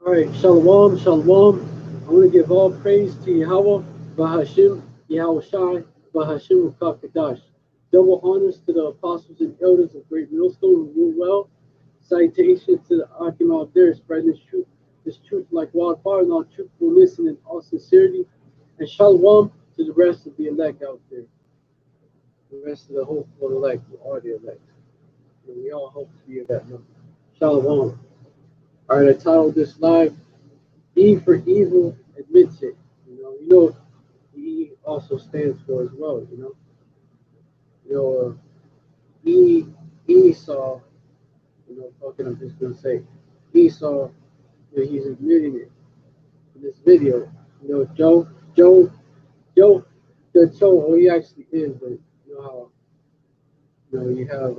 All right, Shalom, Shalom. I want to give all praise to Yahweh, Bahashim, Yahweh Shai, Bahashim Kakadash. Double honors to the apostles and elders of Great Millstone who rule well. Salutations to the Akim out there spreading this truth like wildfire in all truthfulness and in all sincerity. And Shalom to the rest of the elect out there, the rest of the hopeful elect, who are the elect. And we all hope to be of that number. Shalom. All right, I titled this live E for evil admits it. You know, E also stands for as well. E Esau. Fucking. I'm just gonna say Esau. He's admitting it in this video. Joe, the Joe. Oh, he actually is, but you know how you have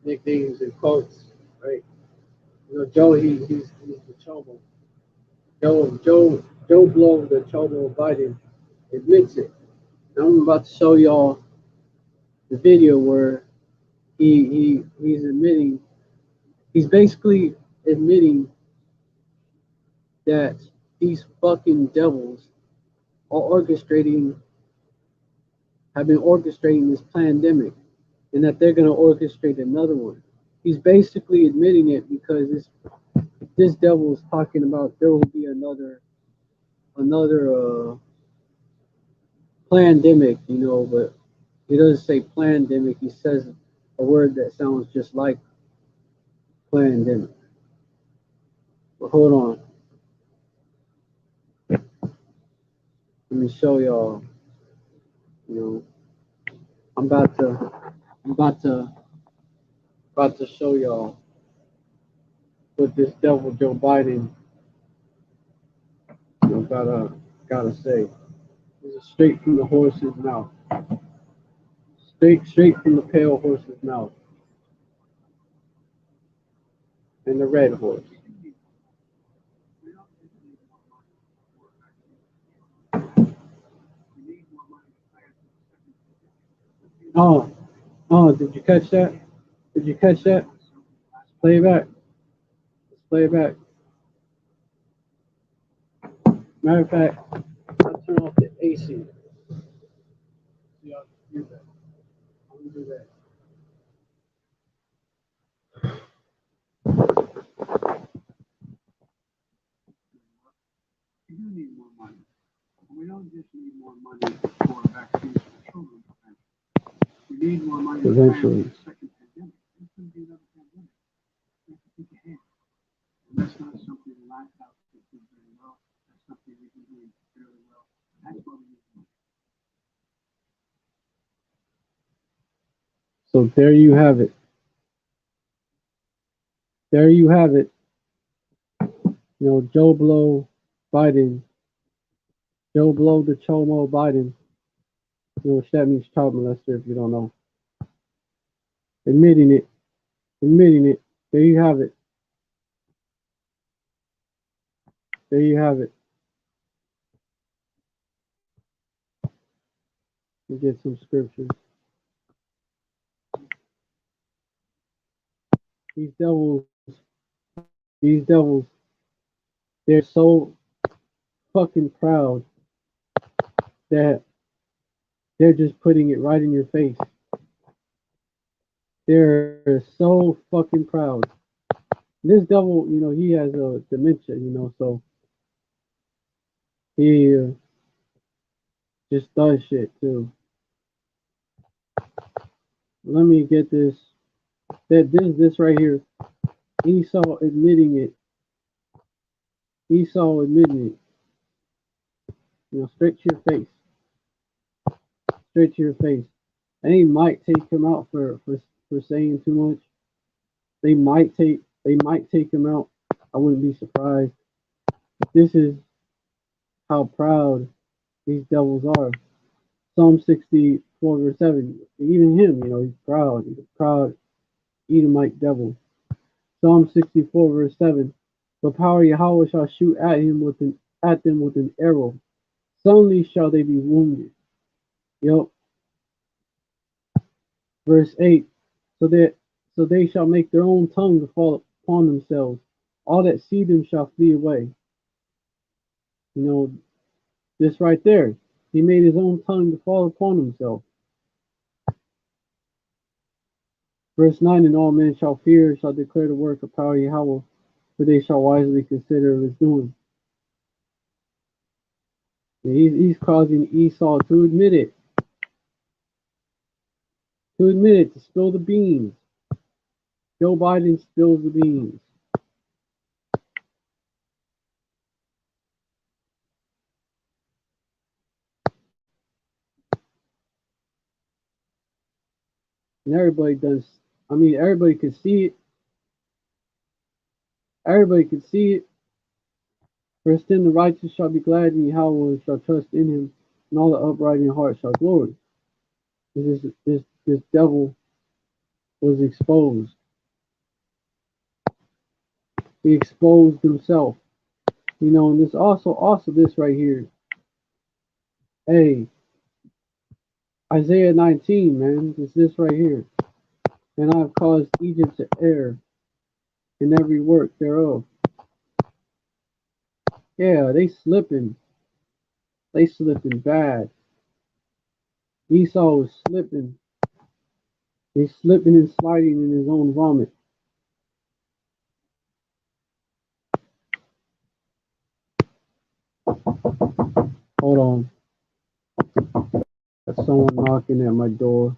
nicknames and quotes, right? Joe. He's the Chomo. Joe Blow, the Chomo Biden, admits it. Now I'm about to show y'all the video where he's admitting he's basically admitting that these fucking devils are orchestrating have been orchestrating this pandemic and that they're gonna orchestrate another one. He's basically admitting it because this devil is talking about there will be another pandemic, but he doesn't say pandemic, he says a word that sounds just like pandemic. But hold on. Let me show y'all. You know, I'm I'm about to show y'all what this devil Joe Biden, gotta say. This is straight from the horse's mouth. Straight from the pale horse's mouth. And the red horse. Oh, did you catch that? Did you catch that? Play it back. Let's play it back. Matter of fact, I'll turn off the AC. See how to do that. I'm gonna do that. We do need more money. We don't just need more money for vaccines for children. We need more money eventually. For the second pandemic. There's going to be another pandemic. We have to think ahead. And that's not something the last house can do very well. That's something we can do fairly well. That's what we need money. So there you have it. There you have it. Joe Blow Biden. Joe Blow the Chomo Biden. That means child molester if you don't know. Admitting it. Admitting it. There you have it. There you have it. We get some scriptures. These devils, they're so fucking proud that they're just putting it right in your face. They're so fucking proud. This devil, he has a dementia, so he just does shit too. Let me get this. This right here. Esau admitting it. Esau admitting it. Straight to your face. Straight to your face. And he might take him out for saying too much. They might take him out. I wouldn't be surprised. But this is how proud these devils are. Psalm 64 verse 7. Even him, he's proud. He's a proud Edomite devil. Psalm 64 verse 7. The power of Yahweh shall shoot at them with an arrow. Suddenly shall they be wounded. Yep. Verse 8. So they shall make their own tongue to fall upon themselves. All that see them shall flee away. You know, this right there. He made his own tongue to fall upon himself. Verse 9, and all men shall fear, shall declare the work of power Yahweh, for they shall wisely consider his doing. And he's causing Esau to admit it. To spill the beans. Joe Biden spills the beans. And everybody does. I mean, everybody could see it. Everybody could see it. First then the righteous shall be glad in Yahweh and shall trust in him, and all the upright in heart shall glory. This devil was exposed. He exposed himself. You know, and this also this right here. Hey, Isaiah 19, man. This right here. And I have caused Egypt to err in every work thereof. Yeah, they slipping. They slipping bad. Esau was slipping. He's slipping and sliding in his own vomit. Hold on. Got someone knocking at my door.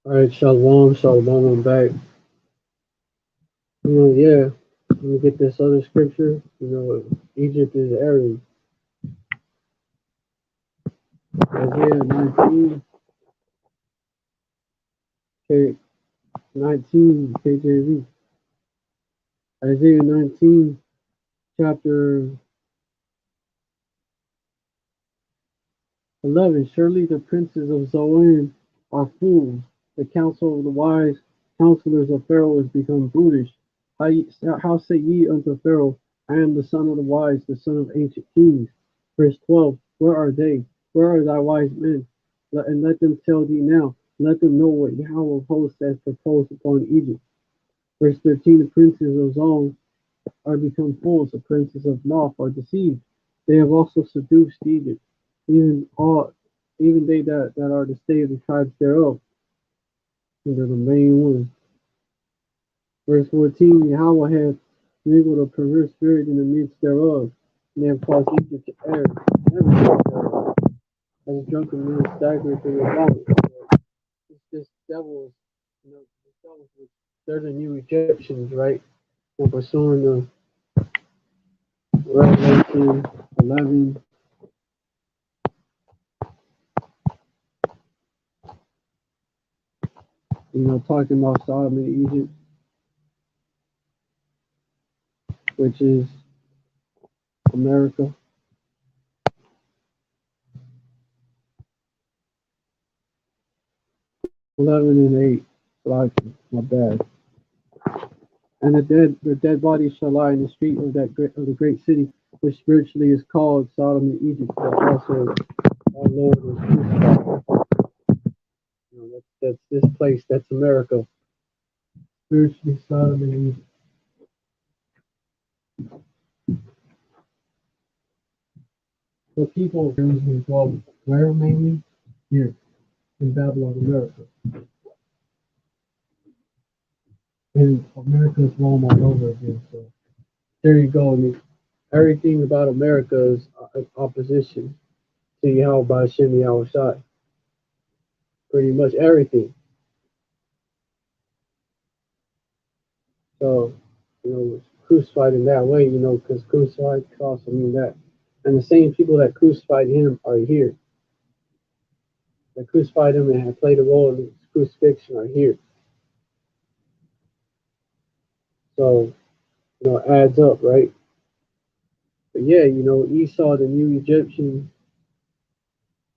All right, shalom, shalom, I'm back. Yeah, let me get this other scripture. Egypt is Aries. Isaiah 19, K, 19, KJV. Isaiah 19, chapter 11. Surely the princes of Zoan are fools. The counsel of the wise counselors of Pharaoh is become brutish. How say ye unto Pharaoh, I am the son of the wise, the son of ancient kings? Verse 12. Where are they? Where are thy wise men? And let them tell thee now. Let them know what Yahweh of hosts has proposed upon Egypt. Verse 13. The princes of Zoan are become fools. The princes of Noph are deceived. They have also seduced Egypt, even they that are the stay of the tribes thereof. These are the main ones. Verse 14, Yahweh hath mingled a perverse spirit in the midst thereof, and they have caused Egypt to err. As a drunken man staggereth through the vomit. This devil is, this devil is, they're the new Egyptians, right? And pursuing the Revelation 11, talking about Sodom and Egypt, which is America. 11 and 8. Like, my bad. And the dead bodies shall lie in the street of the great city, which spiritually is called Sodom and Egypt, but also our Lord was crucified. That's this place. That's America. Spiritually Sodom and Egypt. The people of Jerusalem dwell where mainly? Here in Babylon, America. And America is Rome all over again. So there you go. I mean, everything about America is opposition to Yahweh by Hashem Yahweh Shai. Pretty much everything. So, crucified in that way, because crucified could also mean that. And the same people that crucified him are here. That crucified him and have played a role in his crucifixion are here. So, adds up, right? But yeah, Esau, the new Egyptian,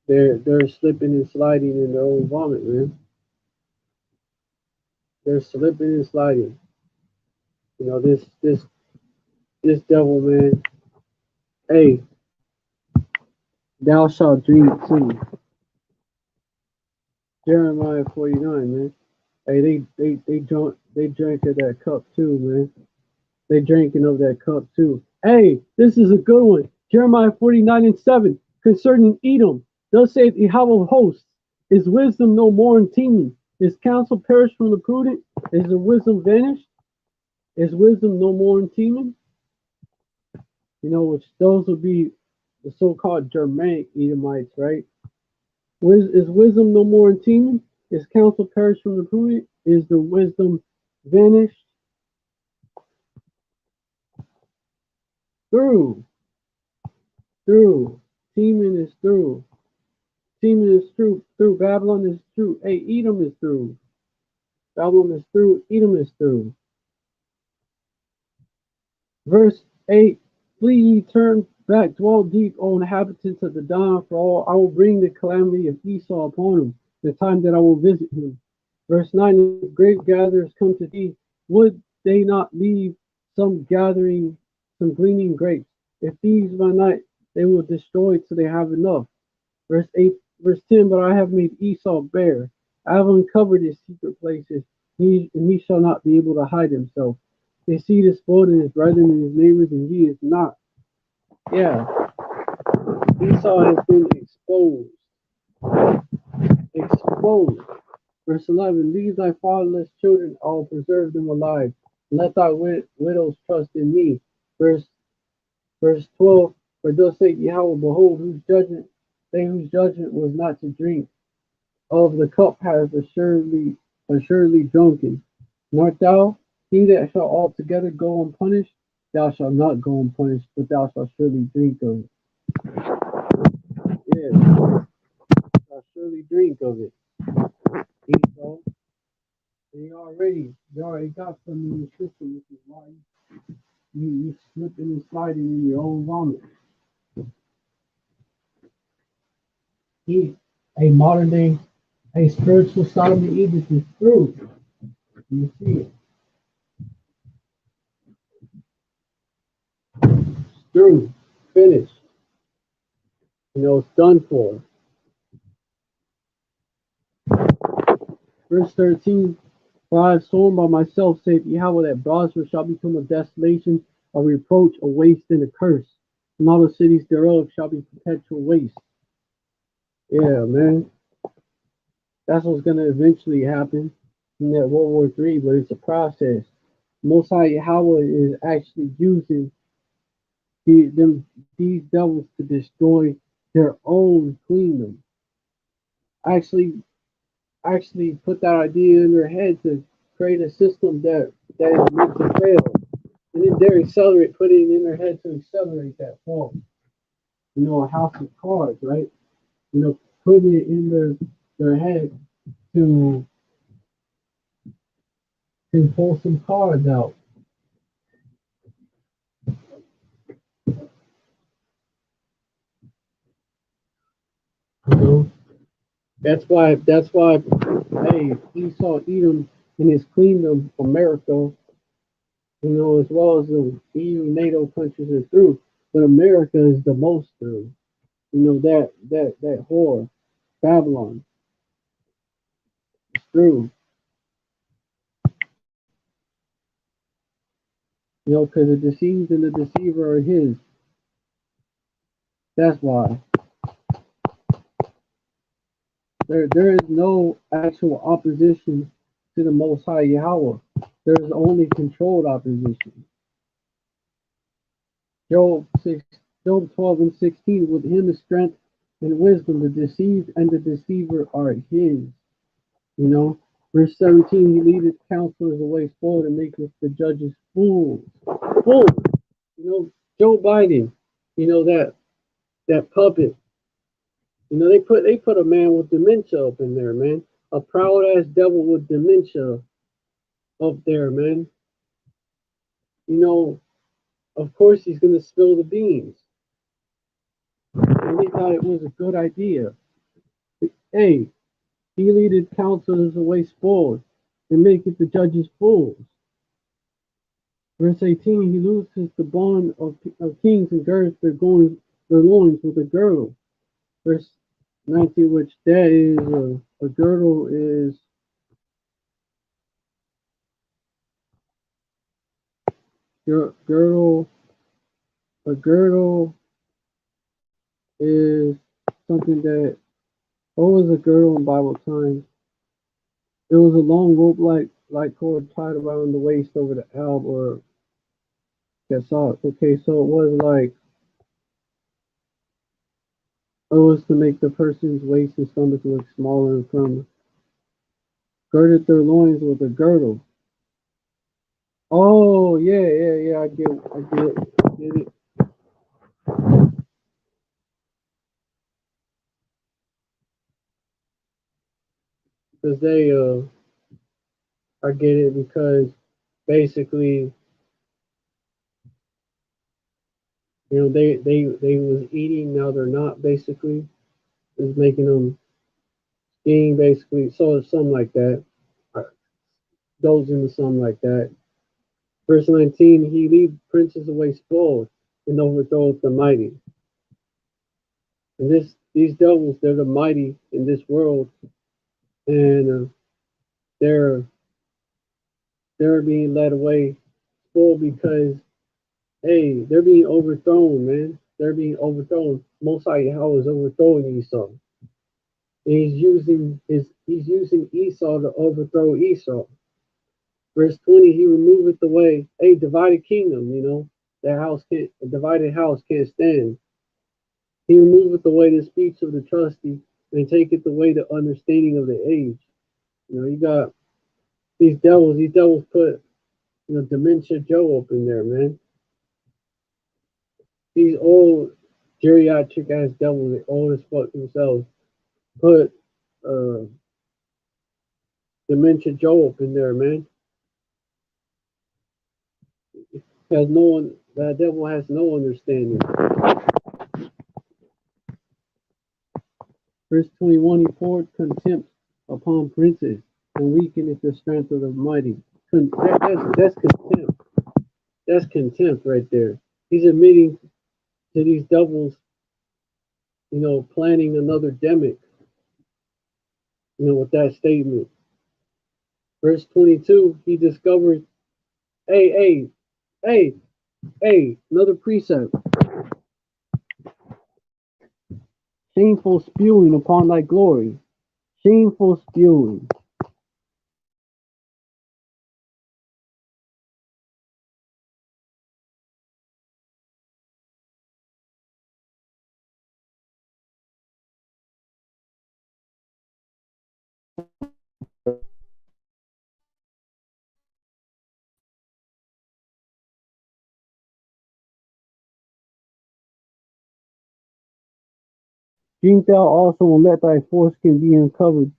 they're slipping and sliding in their own vomit, man. They're slipping and sliding. This devil, man. Hey, thou shalt drink too. Jeremiah 49, man. Hey, they drank of that cup too, man. They drinking of that cup too. Hey, this is a good one. Jeremiah 49 and 7. Concerning Edom, thus saith Yahweh of hosts, is wisdom no more in teeming? Is counsel perished from the prudent? Is the wisdom vanished? Is wisdom no more in teeming? Which those would be the so-called Germanic Edomites, right? Is wisdom no more in teeming? Is counsel perished from the prudent? Is the wisdom vanished? Through. Teeming is through. Teeming is through. Babylon is through. Hey, Edom is through. Babylon is through. Edom is through. Verse 8. Flee ye, turn back, dwell deep, O inhabitants of the Don, for all I will bring the calamity of Esau upon him, the time that I will visit him. Verse 9. If grape gatherers come to thee, would they not leave some gleaning grapes? If thieves by night, they will destroy till they have enough. Verse 8, verse 10, but I have made Esau bare. I have uncovered his secret places, and he shall not be able to hide himself. They see the spoiled in his brethren and his neighbors, and he is not. Yeah, Esau has been exposed. Exposed. Verse 11, leave thy fatherless children, I will preserve them alive. Let thy widows trust in me. Verse 12, for thus saith Yahweh, behold, whose judgment was not to drink. of the cup has assuredly drunken. And art thou he that shall altogether go unpunished? Thou shalt not go unpunished, but thou shalt surely drink of it. Yeah, thou shalt surely drink of it. Esau, you already got some in your system, which is why you slipping and sliding in your own vomit. He, a modern day, a spiritual Solomon Egypt is through. You see it. It's through. Finished. It's done for. Verse 13. For I have sworn by myself, saith Yahweh, that Bosra shall become a desolation, a reproach, a waste, and a curse. And all the cities thereof shall be perpetual waste. Yeah, man. That's what's going to eventually happen in that World War III, but it's a process. Most High Yahweh is actually using these devils to destroy their own kingdom. Actually put that idea in their head to create a system that is meant to fail. And then they're putting it in their head to accelerate that fall. A house of cards, right? Putting it in their head to pull some cards out. You know? That's why hey, Esau Edom and his kingdom, America, as well as the EU, NATO countries are through. But America is the most through. That whore, Babylon, is through. Because the deceived and the deceiver are his. That's why. There is no actual opposition to the Most High Yahweh. There is only controlled opposition. Job 12 and 16. With him is strength and wisdom. The deceived and the deceiver are his. Verse 17. He leadeth counselors away spoiled and maketh the judges fools. Fools. Joe Biden. That puppet. They put a man with dementia up in there, man. A proud ass devil with dementia up there, man. Of course he's gonna spill the beans. And he thought it was a good idea. Hey, he leadeth counselors away spoiled, and maketh the judges fools. Verse 18, he looses the bond of kings and girds their loins with a girdle. Verse 19, which that is a girdle is girdle. A girdle is something that. What was a girdle in Bible times? It was a long rope like cord tied around the waist over the elbow or cassette. Okay, so it was like it was to make the person's waist and stomach look smaller and firmer. Girded their loins with a girdle. Oh yeah. I get it. Because I get it because basically, they was eating, now they're not, basically. It's making them skiing, basically. So it's something like that. Goes into something like that. Verse 19, he leads princes away spoiled and overthroweth the mighty. And these devils, they're the mighty in this world, and they're being led away spoiled because hey, they're being overthrown, man. They're being overthrown. Most High Yahweh is overthrowing Esau. And he's using Esau to overthrow Esau. Verse 20, he removeth away a divided kingdom, a divided house can't stand. He removeth away the speech of the trusty and take it away the understanding of the age. You know, you got these devils put, dementia Joe up in there, man. These old geriatric ass devils, they old as fuck themselves, put uh dementia Joe up in there, man. Has no one That devil has no understanding. Verse 21, he poured contempt upon princes and weakened the strength of the mighty. That's contempt. That's contempt right there. He's admitting to these devils, planning another demic, with that statement. Verse 22, he discovered, hey, hey, hey, hey, another precept. Shameful spewing upon thy glory. Shameful spewing. Drink thou also and let thy foreskin be uncovered.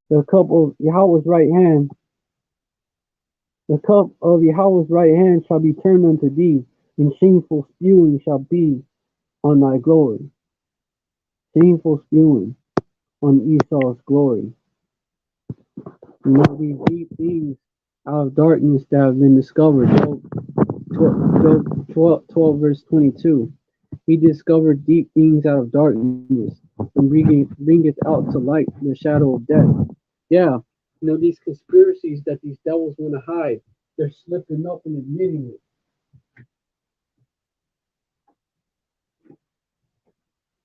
The cup of Yahweh's right hand, the cup of Yahweh's right hand shall be turned unto thee, and shameful spewing shall be on thy glory. Shameful spewing on Esau's glory. These deep things out of darkness that have been discovered. Job 12 verse 22. He discovered deep things out of darkness and bringeth out to light the shadow of death. Yeah, these conspiracies that these devils want to hide, they're slipping up and admitting it.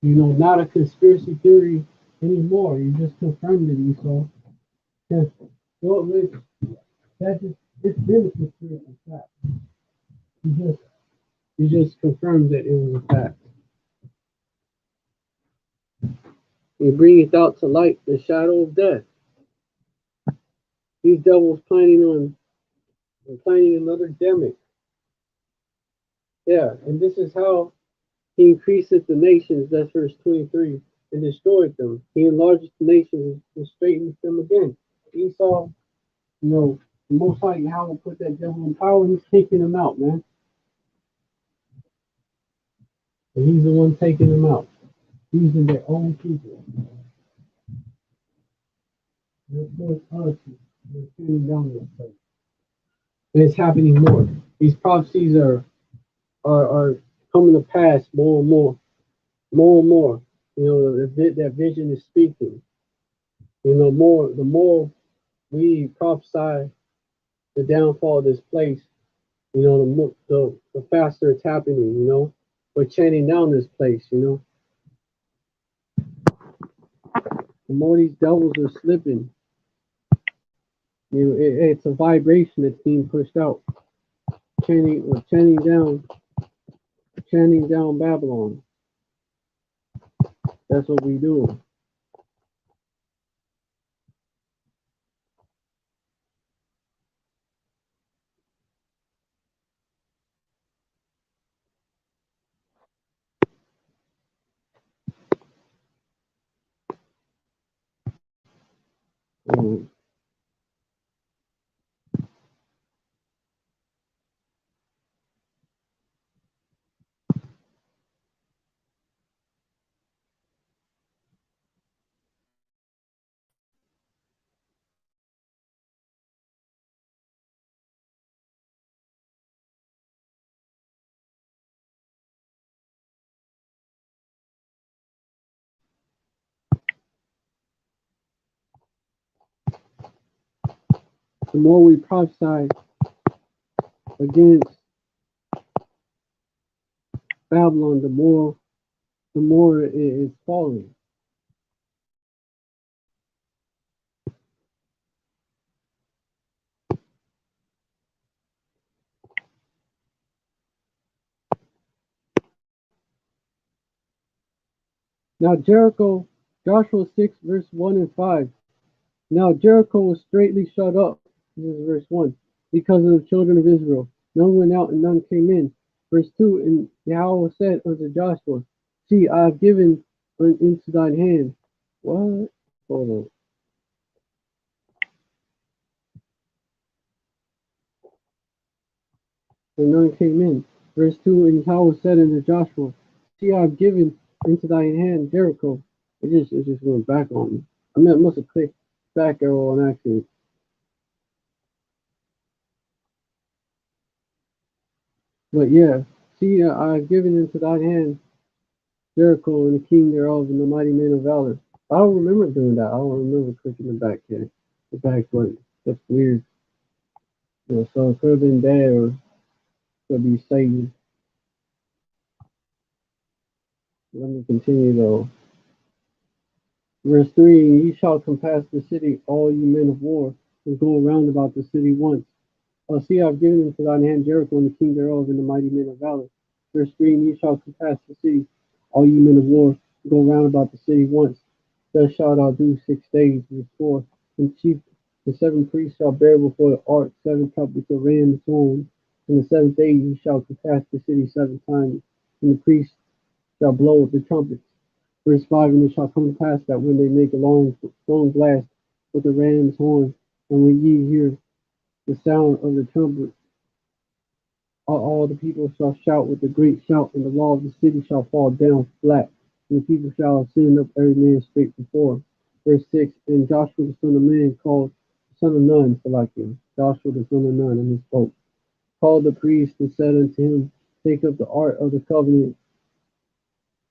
Not a conspiracy theory anymore. You just confirmed it, Esau. Well, it's been a conspiracy fact. You just confirmed that it was a fact. You bring it out to light the shadow of death. These devils planning another demic. Yeah, and this is how he increaseth the nations, that's verse 23, and destroyed them. He enlarged the nations and straightened them again. Esau, the Most High Yahweh put that devil in power, and he's taking them out, man. And he's the one taking them out, using their own people. And of course, us, we're turning down this place. And it's happening more. These prophecies are coming to pass more and more, more and more. That vision is speaking. The more we prophesy the downfall of this place, the faster it's happening. We're chanting down this place. The more these devils are slipping, it's a vibration that's being pushed out. Chanting down Babylon. That's what we do. The more we prophesy against Babylon, the more it is falling. Now Jericho Joshua 6, verse 1 and 5. Now Jericho was straitly shut up, this is verse 1, because of the children of Israel. None went out and none came in. Verse 2, and Yahweh said unto Joshua, See, I have given into thine hand. What? Hold on. And none came in. Verse 2, and Yahweh said unto Joshua, See, I have given into thine hand Jericho. It just went back on me. I mean, I must have clicked back arrow on accident. But yeah, see, I have given into thine hand Jericho and the king thereof and the mighty men of valor. I don't remember doing that. I don't remember clicking the back here. The back button. That's weird. So it could have been bad or it could be Satan. Let me continue though. Verse 3, and ye shall compass the city, all ye men of war, and go around about the city once. See, I have given into thine hand Jericho and the king thereof and the mighty men of valor. Verse 3, and ye shall compass the city, all ye men of war, and go round about the city once. Thus shalt thou do 6 days. Verse 4, and the 7 priests shall bear before the ark 7 trumpets of ram's horns. And the 7th day ye shall compass the city 7 times, and the priests shall blow with the trumpets. Verse 5, and it shall come to pass that when they make a long blast with the ram's horn, and when ye hear the sound of the trumpet, all the people shall shout with a great shout, and the wall of the city shall fall down flat, and the people shall ascend up every man straight before. Verse 6, and Joshua the son of man called the son of Nun, Salakia, Joshua the son of Nun, and he spoke, called the priest and said unto him, Take up the ark of the covenant.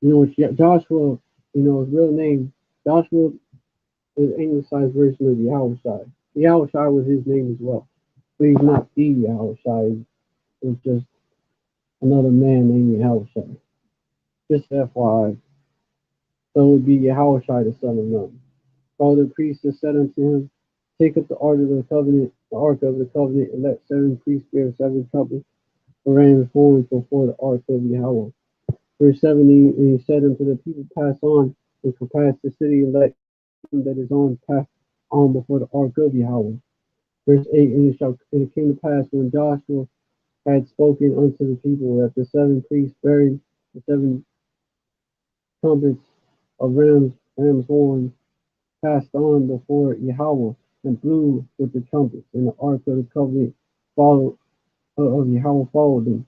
Joshua, his real name, Joshua is anglicized version of Yahushai. Yahushai was his name as well, but he's not the Yahushai. It's just another man named Yahushai. Just FYI. So it would be Yahushai the son of Nun. Called the priest and said unto him, Take up the ark of the covenant, and let 7 priests bear 7 trumpets for ram's horns before the ark of Yahweh. Verse 7, and he said unto the people, Pass on and compass the city, and let him that is on pass on before the ark of Yahweh. Verse 8, and it came to pass when Joshua had spoken unto the people that the 7 priests bearing the 7 trumpets of ram's horns passed on before Yahweh and blew with the trumpets, and the ark of the covenant of Yahweh followed them.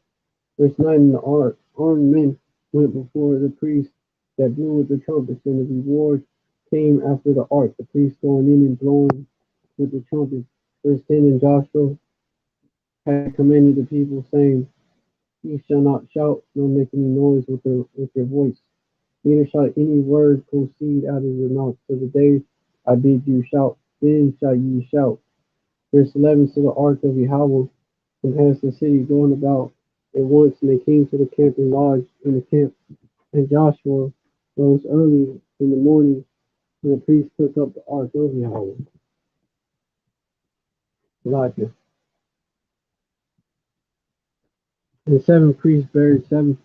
Verse 9, and the armed men went before the priests that blew with the trumpets, and the reward came after the ark, the priests going in and blowing with the trumpets. Verse 10, and Joshua had commanded the people, saying, Ye shall not shout, nor make any noise with your voice, neither shall any word proceed out of your mouth. So the day I bid you shout, then shall ye shout. Verse 11, so the ark of Yahweh compassed the city, going about at once, and they came to the camp and lodged in the camp. And Joshua rose early in the morning, and the priests took up the ark of Yahweh. Elijah. And 7 priests buried seven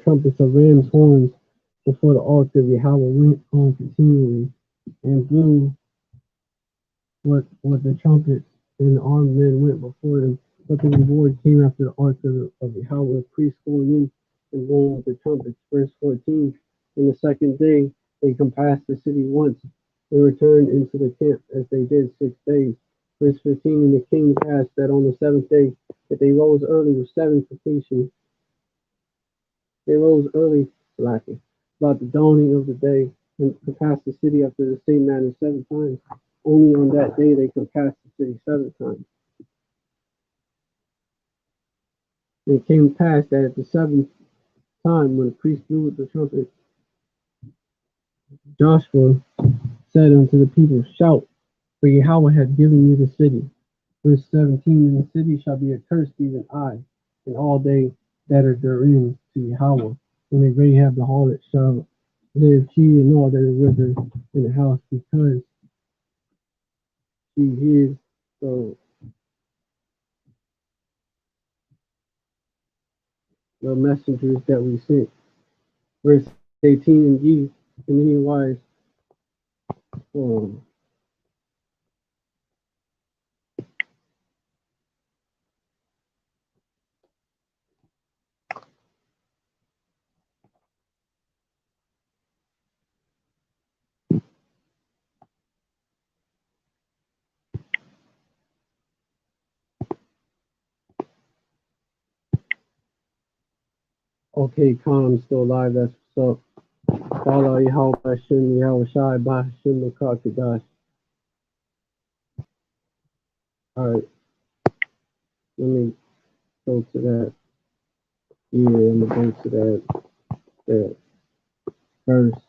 trumpets of ram's horns before the ark of Yahweh went on continually, and blew with the trumpets, and the armed men went before them. But the reward came after the ark of Yahweh, the priests going in and blowing with the trumpets. Verse 14, and the 2nd day they compassed the city once. They returned into the camp as they did 6 days. Verse 15, and it came to pass that on the 7th day that they rose early with 7 completions. They rose early, lacking, about the dawning of the day, and compassed the city after the same manner 7 times. Only on that day they compassed the city 7 times. And it came to pass that at the 7th time, when the priest blew with the trumpet, Joshua said unto the people, Shout, for Yahweh hath given you the city. Verse 17, and the city shall be accursed, even I, and all they that are therein to Yahweh. And the Rahab the harlot shall live, she and all that are with her in the house, because she hid the messengers that we sent. Verse 18, and ye, in any wise Okay, Khan, I'm still alive. That's what's up. Follow Yahweh Hashem, Yahweh Shai, Bahashim, Makakadash. Alright, let me go to that. Yeah, I'm gonna go to that verse.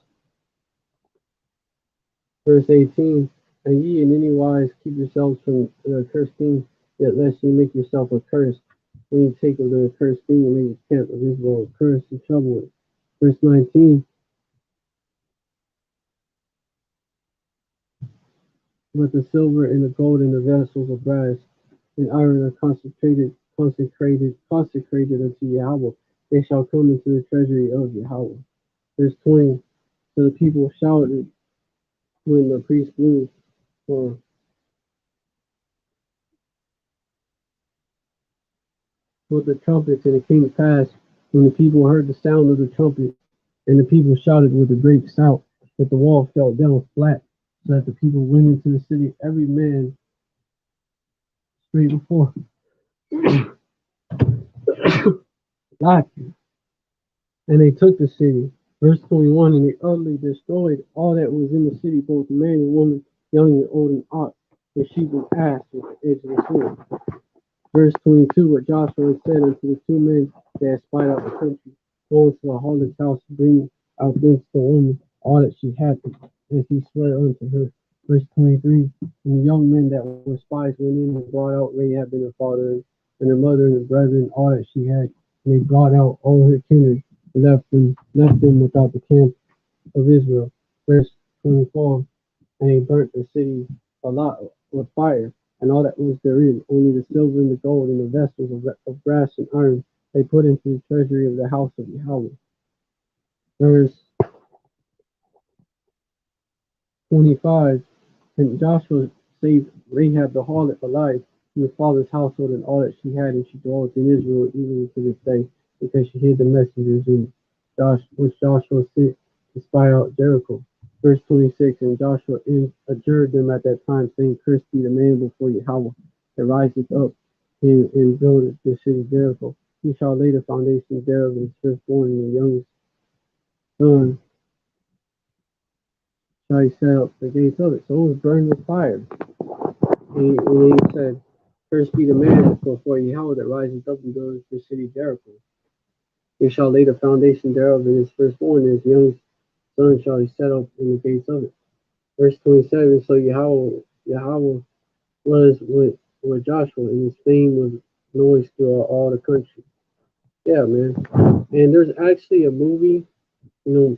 Verse 18. And ye in any wise keep yourselves from the accursed thing, yet lest ye make yourself accursed. When you take of the accursed thing and make the camp of Israel accursed and trouble it. Verse 19. But the silver and the gold and the vessels of brass and iron are consecrated unto Yahweh. They shall come into the treasury of Yahweh. Verse 20. So the people shouted when the priest blew for the trumpets, and it came to pass when the people heard the sound of the trumpet, and the people shouted with a great shout, that the wall fell down flat, so that the people went into the city, every man straight before. And they took the city. Verse 21, and they utterly destroyed all that was in the city, both man and woman, young and old, and ox, and sheep and ass with the edge of the sword. Verse 22, but Joshua said unto the two men that had spied out the country, go into the harlot's house, bring out thence the woman all that she had, and he swore unto her. Verse 23, and the young men that were spies went in and brought out Rahab and her father, and her mother and her brethren, all that she had, and they brought out all her kindred, and left them without the camp of Israel. Verse 24, and they burnt the city a lot with fire, and all that was therein, only the silver and the gold and the vessels of brass and iron, they put into the treasury of the house of Yahweh. Verse 25, and Joshua saved Rahab the harlot alive from his father's household and all that she had, and she dwelt in Israel even to this day, because she hid the messengers which Joshua sent to spy out Jericho. Verse 26, and Joshua adjured them at that time, saying, Cursed be the man before Yahweh that riseth up and buildeth the city Jericho. He shall lay the foundation thereof, and his firstborn and the youngest son shall he set up the gates of it. So it was burned with fire. And he said, Cursed be the man before Yahweh that riseth up and buildeth the city Jericho. He shall lay the foundation thereof, and his firstborn and his youngest son shall he set up in the gates of it. Verse 27, so Yahweh was with Joshua, and his fame was noised throughout all the country. Yeah, man. And there's actually a movie, a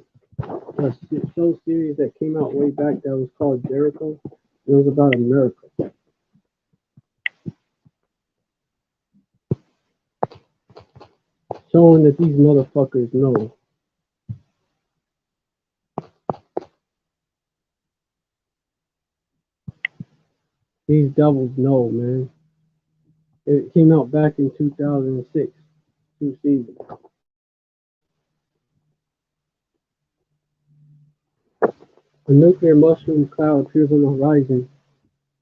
show series that came out way back that was called Jericho. It was about America. Showing that these motherfuckers know. These devils know, man. It came out back in 2006, 2 seasons. A nuclear mushroom cloud appears on the horizon,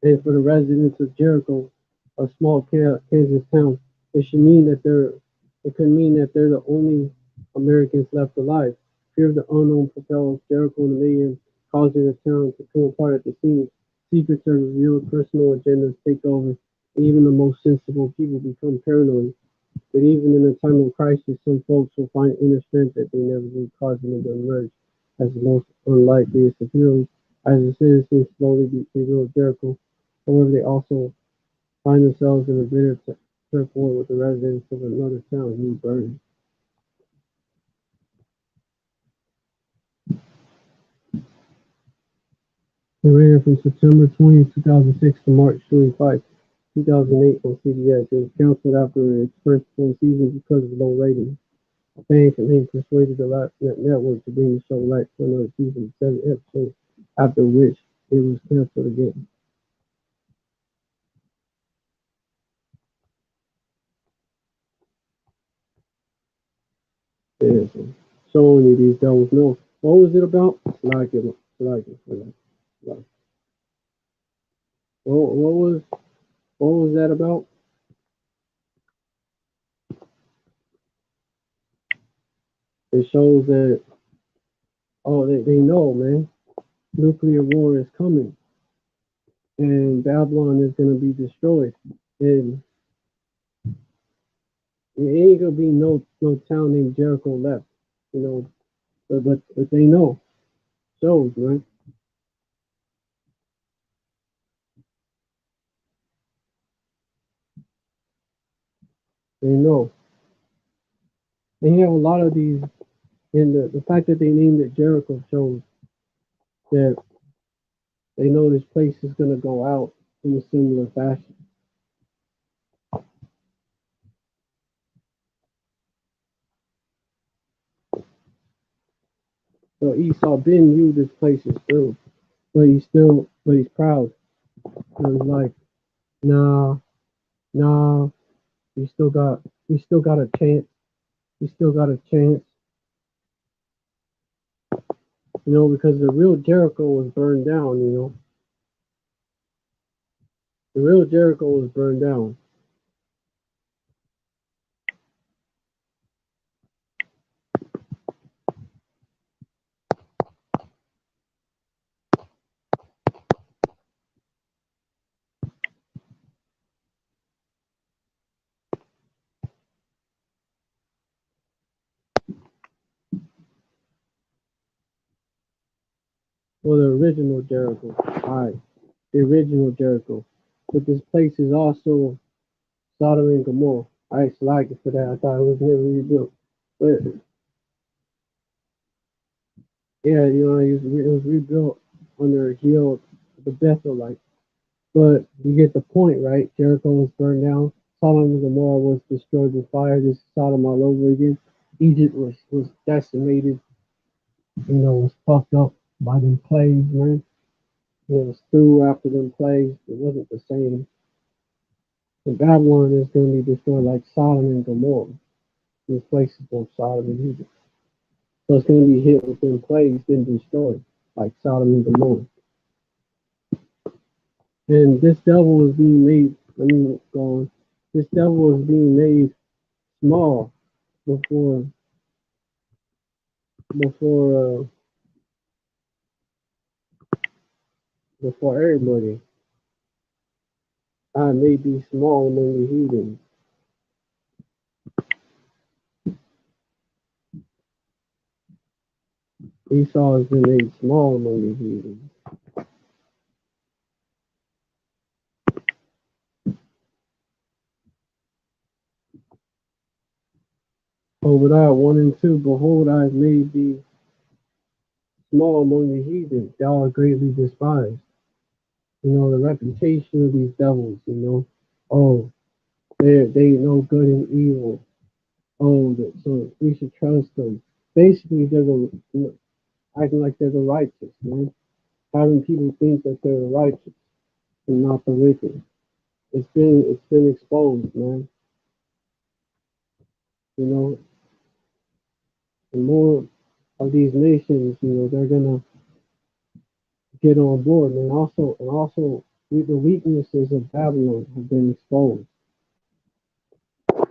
and for the residents of Jericho, a small Kansas town, it could mean that they're the only Americans left alive. Fear of the unknown propels Jericho and the mayhem, causing the town to come apart at the seams. Secrets are revealed, personal agendas take over, and even the most sensible people become paranoid. But even in a time of crisis, some folks will find inner strength that they never knew, causing them to emerge as the most unlikeliest of heroes. As the citizens slowly rebuild Jericho, however, they also find themselves in a bitter turf war with the residents of another town, New Bern. It ran from September 20, 2006 to March 25, 2008 on CBS. It was canceled after its first full season because of low ratings. A fan campaign persuaded the network to bring the show back for another season, 7 episodes, after which it was canceled again. Yeah, so showing you these devils. No, what was it about? Like it. What was that about? It shows that they know, man, nuclear war is coming and Babylon is gonna be destroyed. And it ain't gonna be no town named Jericho left, you know. But they know. Shows, right? They know. They have a lot of these, and the fact that they named it Jericho shows that they know this place is gonna go out in a similar fashion. So Esau been knew this place is through, but he's proud. So he's like, nah, nah, we still got a chance. We still got a chance. You know, because the real Jericho was burned down, you know. The real Jericho was burned down. Well, the original Jericho. Alright, the original Jericho. But this place is also Sodom and Gomorrah. I used to like it for that. I thought it was never rebuilt. But yeah, you know, it was rebuilt under a hill, the Bethelite. But you get the point, right? Jericho was burned down. Sodom and Gomorrah was destroyed with fire. This is Sodom all over again. Egypt was decimated, you know, was fucked up by them plagues, man. It was through after them plagues. It wasn't the same. And Babylon is going to be destroyed like Sodom and Gomorrah. This place is both Sodom and Egypt. So it's going to be hit with them plagues, then destroyed like Sodom and Gomorrah. And this devil was being made, let me go on. This devil was being made small before before before everybody. I may be small among the heathens. Esau has been made small among the heathens. Obadiah 1 and 2, behold, I have made thee small among the heathens, thou art greatly despised. You know, the reputation of these devils, you know. Oh, they know good and evil. Oh, so we should trust them. Basically, they're acting like they're the righteous, man. Having people think that they're the righteous and not the wicked. It's been exposed, man. You know, and more of these nations, you know, they're gonna get on board, and also the weaknesses of Babylon have been exposed.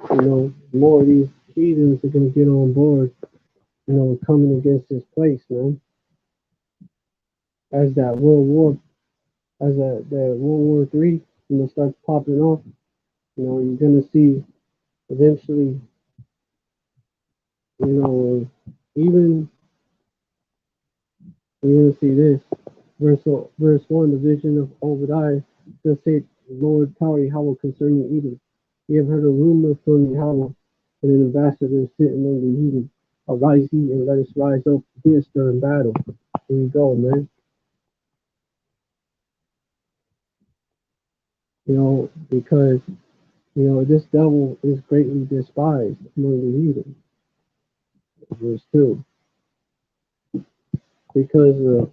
You know, more of these heathens are gonna get on board, you know, coming against this place, man. As that World War, as that World War III, you know, starts popping off, you know, you're gonna see eventually, you know, even you're gonna see this verse 1, the vision of Obadiah. Thus said Lord Power Yahweh concerning Edom. You have heard a rumor from Yahweh that an ambassador is sitting among the heathen. Arise ye and let us rise up against her in battle. Here you go, man. You know, because, you know, this devil is greatly despised among the heathen. Verse 2. Because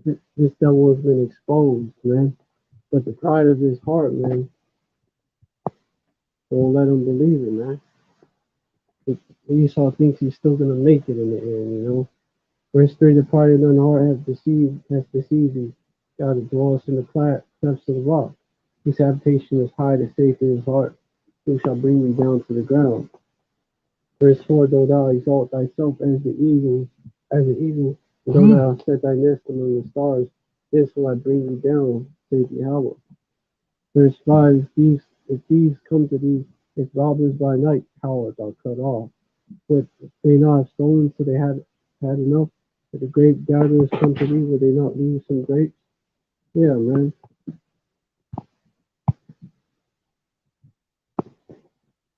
this devil has been exposed, man. But the pride of his heart, man, won't let him believe it, man. Esau thinks he's still gonna make it in the end, you know. Verse 3, the pride in the heart has deceived thee. God dwells in the clefts of the rock. His habitation is high and safe in his heart. Who shall bring thee down to the ground? Verse 4, though thou exalt thyself as the eagle, though thou set thy nest among the stars, this will I bring thee down, saith Yahweh. Verse 5, if thieves come to thee, if robbers by night, how art thou cut off? Would they not have stolen till they had enough? If the grape gatherers come to thee, will they not leave some grapes? Yeah, man.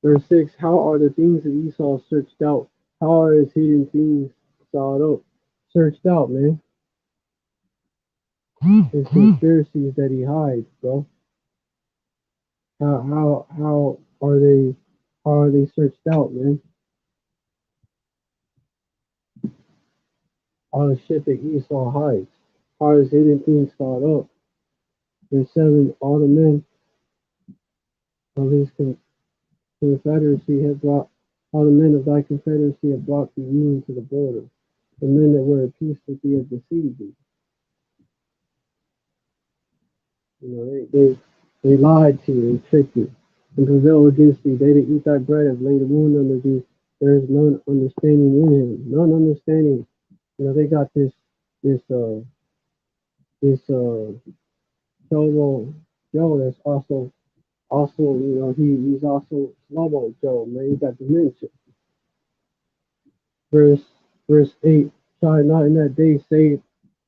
Verse 6, how are the things of Esau searched out? How are his hidden things sought up? Searched out, man. His conspiracies that he hides, bro. How are they searched out, man? All the shit that Esau hides. How are his hidden things sought up? Verse 7, all the men of his confederacy have brought, all the men of thy confederacy have brought you into the border. The men that were at peace with thee have deceived thee. You know, they lied to you, they tricked you, and prevailed against thee. They that eat thy bread have laid a wound under thee. There is none understanding in him, none understanding. You know, they got this Solo Joe that's also, you know, he's also Slobo Joe, man. He got dementia. Verse 8, shall I not in that day say,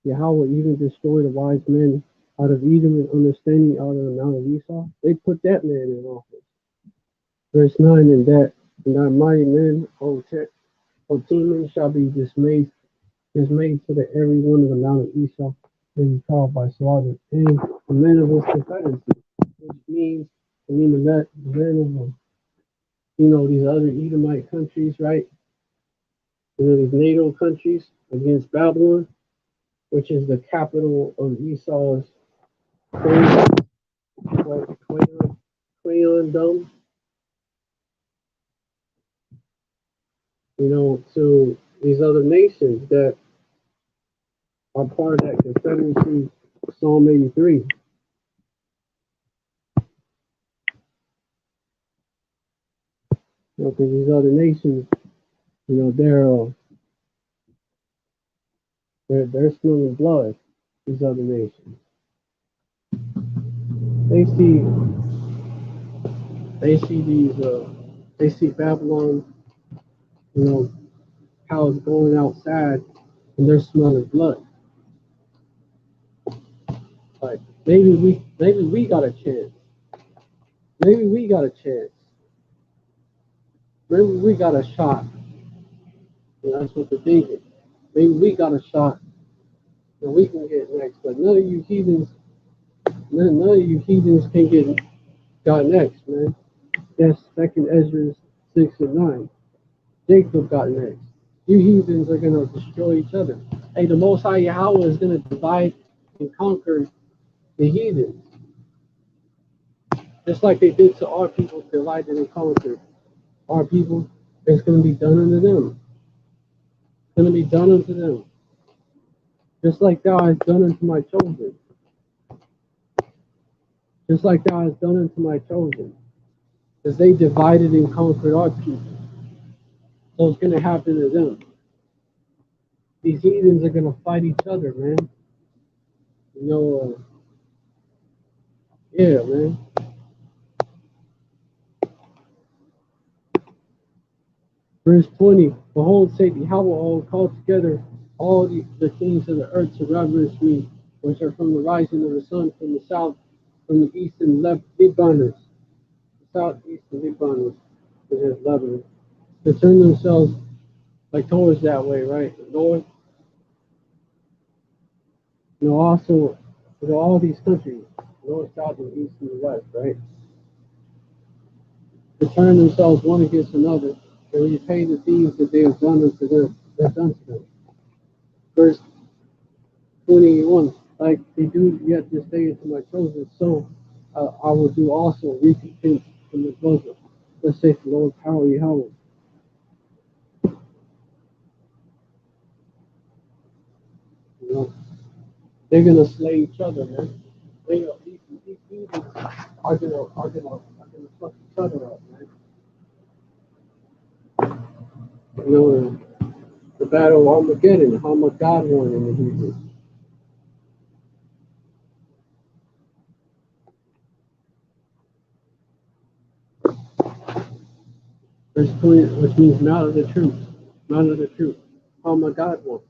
Yahweh even destroy the wise men out of Edom and understanding out of the mount of Esau? They put that man in office. Verse 9, and that mighty men, O Teman, shall be dismayed so that every one of the mount of Esau may be called by slaughter, and the men of his confederacy, which means, the men of you know, these other Edomite countries, right? You know, these NATO countries against Babylon, which is the capital of Esau's Quayondom, you know, to these other nations that are part of that Confederacy, Psalm 83. You know, because these other nations, you know, they're smelling blood. These other nations, they see they see Babylon, you know, how it's going outside, and they're smelling blood. Like maybe we got a chance. Maybe we got a chance. Maybe we got a shot. And that's what they're thinking. Maybe we got a shot and we can get next. But none of you heathens can got next, man. That's second Ezra 6 and 9. Jacob got next. You heathens are gonna destroy each other. Hey, the Most High Yahweh is gonna divide and conquer the heathens. Just like they did to our people, divided and conquered our people. It's gonna be done unto them. It's gonna be done unto them. Just like thou hast done unto my chosen. Just like thou hast done unto my chosen. Because they divided and conquered our people. So it's going to happen to them. These heathens are going to fight each other, man. You know, yeah, man. Verse 20, behold, say Yahweh all called together all the kings of the earth to reverence me, which are from the rising of the sun, from the south, from the east and Libanus, the southeast and Libanus, which is Lebanon, to turn themselves like towards that way, right? North, you know, also, you know, all these countries, north, south, and east, and west, right? To turn themselves one against another and repay the things that they have done unto them, that done to them. Verse 21. Like they do yet this day into my chosen, so I will do also recompense from the bosom. Let's say the Lord power Yahweh. You know, they're gonna slay each other, man. These heathens are gonna fuck each other up, man. You know, the battle of Armageddon, how much God won in the Hebrew. Verse 20, which means mount of the truth. Mount of the truth. How much God won.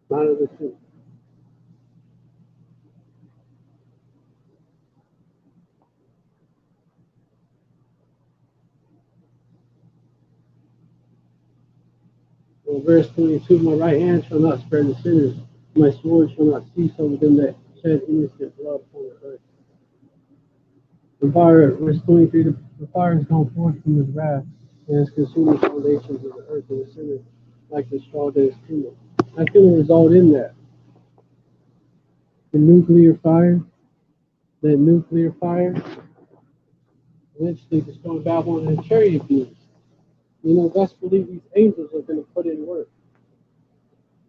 Mount of the truth. Well, verse 22, my right hand shall not spare the sinners, my sword shall not cease over them that shed innocent blood upon the earth. The fire, verse 23, the fire has gone forth from his wrath and has consumed the foundations of the earth and the sinners like the straw that is kindled. That's going to result in that. The nuclear fire, eventually destroying Babylon and chariot beams. You know, best believe these angels are going to put in work.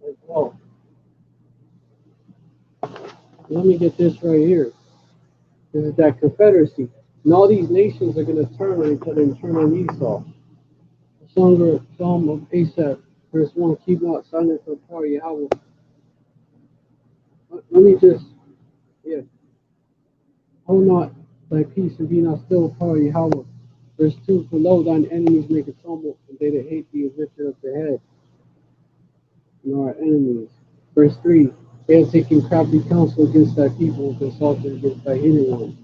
Like, well, let me get this right here. This is that confederacy. And all these nations are going to turn on each other and turn on Esau. The Psalm of Asaph, verse 1, keep not silent for power Yahweh. Let me just, yeah. Hold not thy peace and be not still, power Yahweh. Verse 2, for lo, thine enemies make a tumult, and they that hate thee is lifted up their head. And our enemies. Verse 3, they have taken crafty counsel against thy people and consulted against thy hidden ones.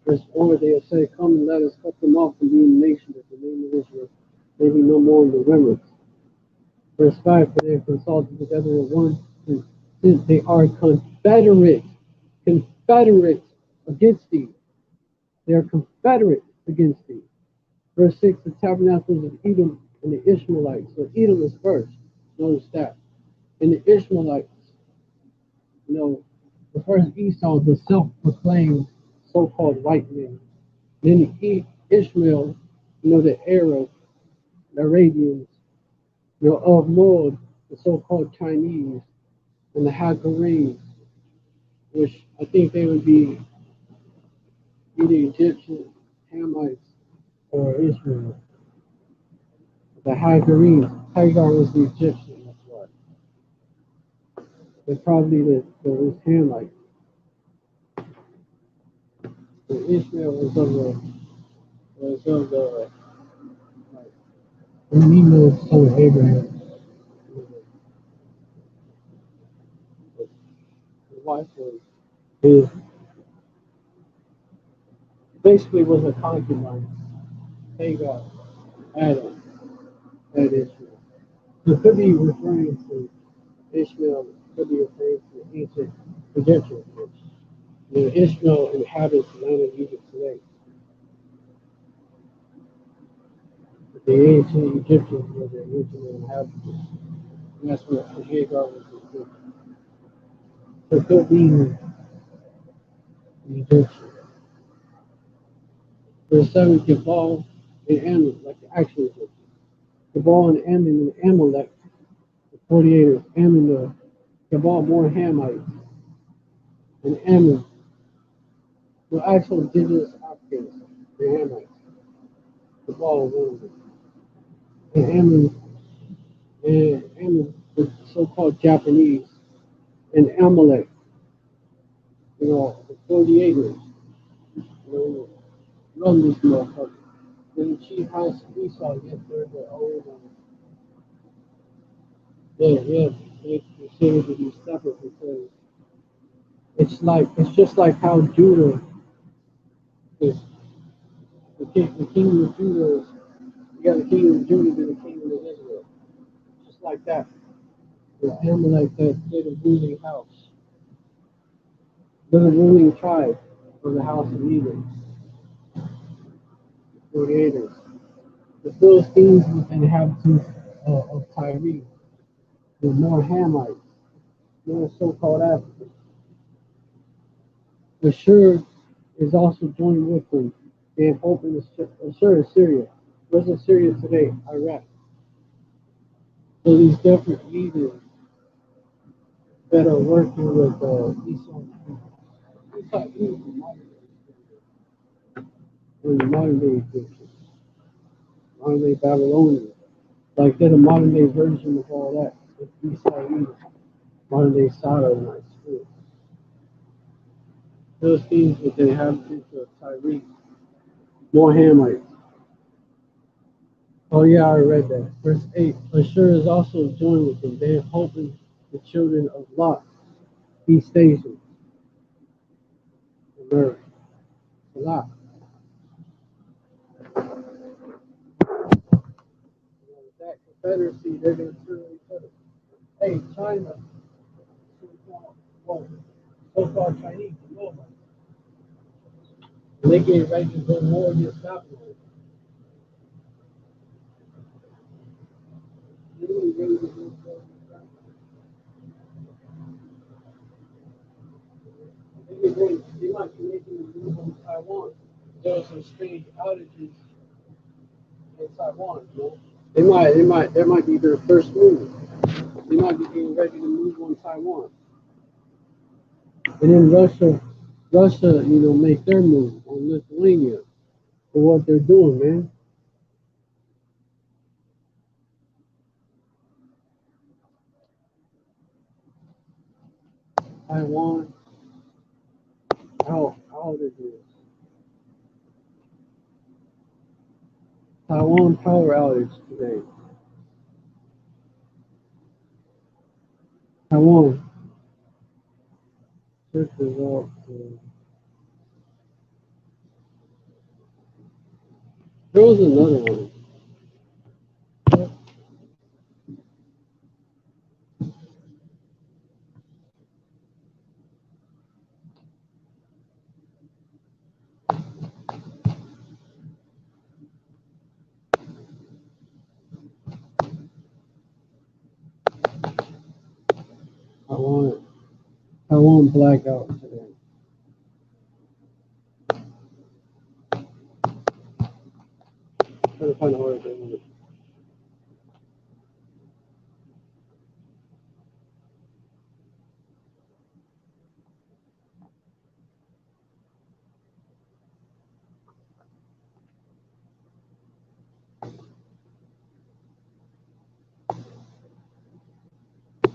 Verse 4, they have said, come and let us cut them off from being a nation, that the name of Israel may be no more in the remnants. Verse 5, for they have consulted together at one, since they are confederate against thee. They are confederate against thee. Verse 6, the tabernacles of Edom and the Ishmaelites. So Edom is first. Notice that. And the Ishmaelites, you know, the first Esau, the self-proclaimed so-called white man. Then Ishmael, you know, the Arab, the Arabians, you know, of Lord, the so-called Chinese, and the Hagarenes, which I think they would be either Egyptian, Hamites, or Israel. The Hagarenes, Hagar was the Egyptian, that's why. They're probably the Hamites. The Ishmael was of the like, when he was son of Abraham. His wife was his basically was a concubine. Hagar, Adam, had Ishmael. So it could be referring to Ishmael, could be referring to the ancient Egyptians. You know, Ishmael inhabits the land of Egypt today. But the ancient Egyptians were the original inhabitants. And that's what Hagar was referring to. So it could be the Egyptian. Verse 7, Gebal and Ammon, like the actual Egyptian. Gebal and Ammon and Amalek, the 48ers, Ammon, the Gebal, more Hamites, and Ammon, the actual indigenous Africans, the Hamites. Gebal is one of them. And Ammon, the so-called Japanese, and Amalek, you know, the 48ers, you know, run this motherfucker. Then the chief house of Esau, yet they're the old, they consider to be separate because it's just like how Judah is the kingdom of Judah is you got the kingdom of Judah and the kingdom of Israel. Just like that. With Amalek that they're the ruling house. They're the ruling tribe of the house of Edom, the 48ers. The Philistines was the inhabitants of Tyre. There were more Hamites, more so-called Africans. Assure is also joining with them. They have opened Assure is Syria. Where's Syria today? Iraq. So these different leaders that are working with Esau, Esau is modern day Egyptians, modern day Babylonians. Like they're the modern day version of all that. It's Esau Edom, modern day Sodomites. Philistines with the inhabitants of Tyre, more Hamites. Oh yeah, I read that. Verse 8, Ashur is also joined with them. They have hoping the children of Lot, East Asia, America. Lot. With that confederacy, they're going to turn each other. Hey, China, well, so-called Chinese, you know about it. They get ready to go more against Babylon. They really ready to go more against Babylon. They might be making a move on Taiwan. There are some strange outages in Taiwan, you know? That might be their first move. They might be getting ready to move on Taiwan. And then Russia, make their move on Lithuania for what they're doing, man. Taiwan, how it is. Taiwan power outage today. Taiwan, search results. There was another one. Taiwan, Taiwan blackout today. Try to find a word there.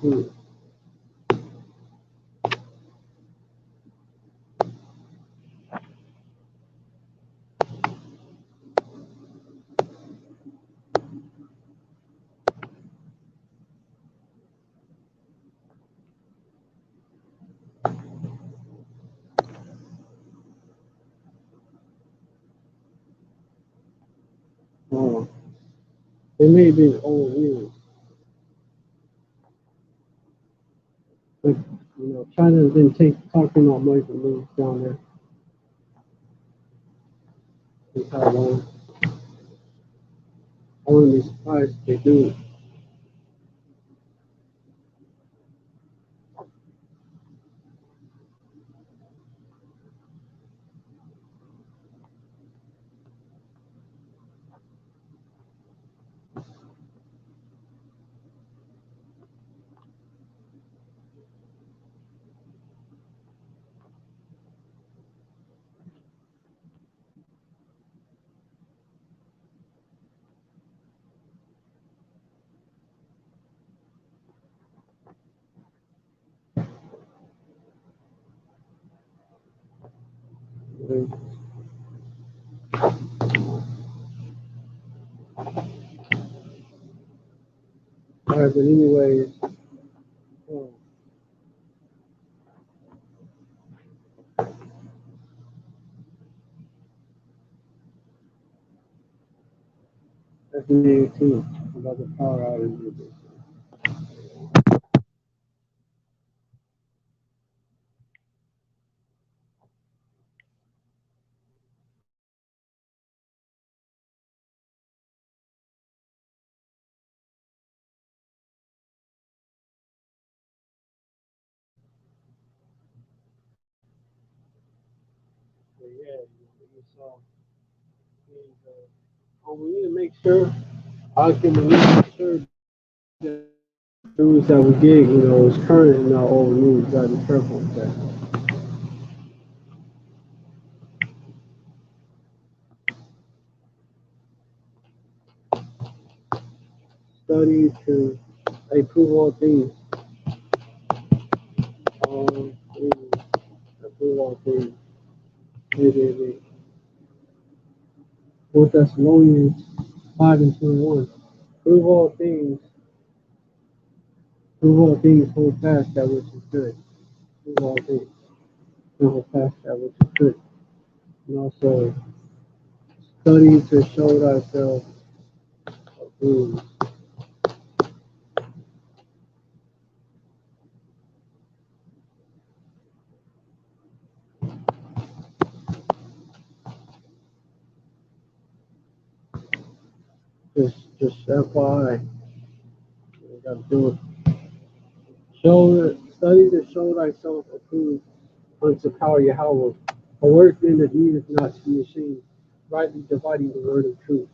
Hmm. Oh, it may be old news, but China has been talking about making moves down there in Taiwan. I wouldn't be surprised if they do. All right, but anyways, oh, that's me too about the power outage. Esau, we need to make sure, we need to make sure that news that we get, is current and not old news. Gotta be careful with that. Study to prove all things. Prove all things. 4 Thessalonians 5:21. Prove all things. Prove all things. Hold fast that which is good. Prove all things. Hold fast that which is good. And also study to show thyself approved. Just FYI, you gotta do it. Study to show thyself approved unto power Yahweh, a workman that needeth not to be ashamed, rightly dividing the word of truth.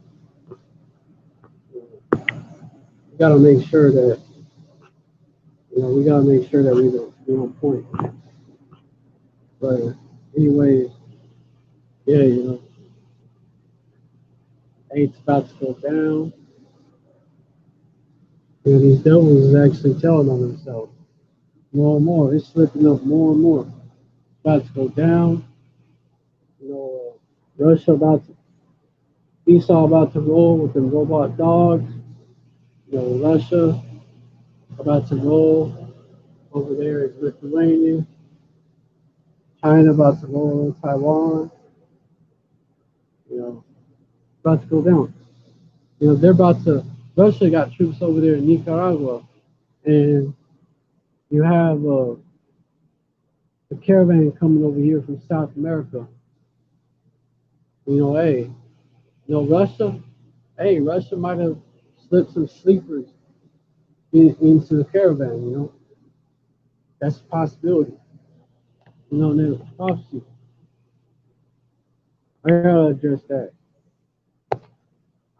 We gotta make sure that we gotta make sure that we don't point. But anyways, yeah, it's about to go down. And these devils is actually telling on themselves more and more. It's slipping up more and more. It's about to go down. Russia Esau about to roll with the robot dogs. Russia about to roll over there is Lithuania. China about to roll in Taiwan. About to go down. They're about to. Russia got troops over there in Nicaragua, and you have a caravan coming over here from South America. Russia might have slipped some sleepers into the caravan. That's a possibility. There's prophecy. I gotta address that.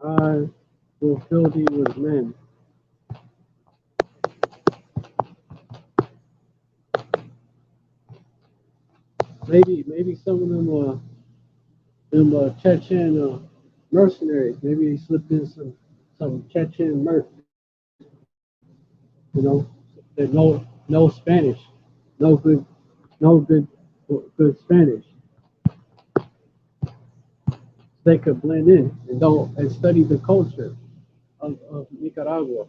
I will fill thee with men. Maybe some of them Chechen mercenaries. Maybe they slipped in some Chechen merc. That no Spanish, no good good Spanish. They could blend in and study the culture of Nicaragua,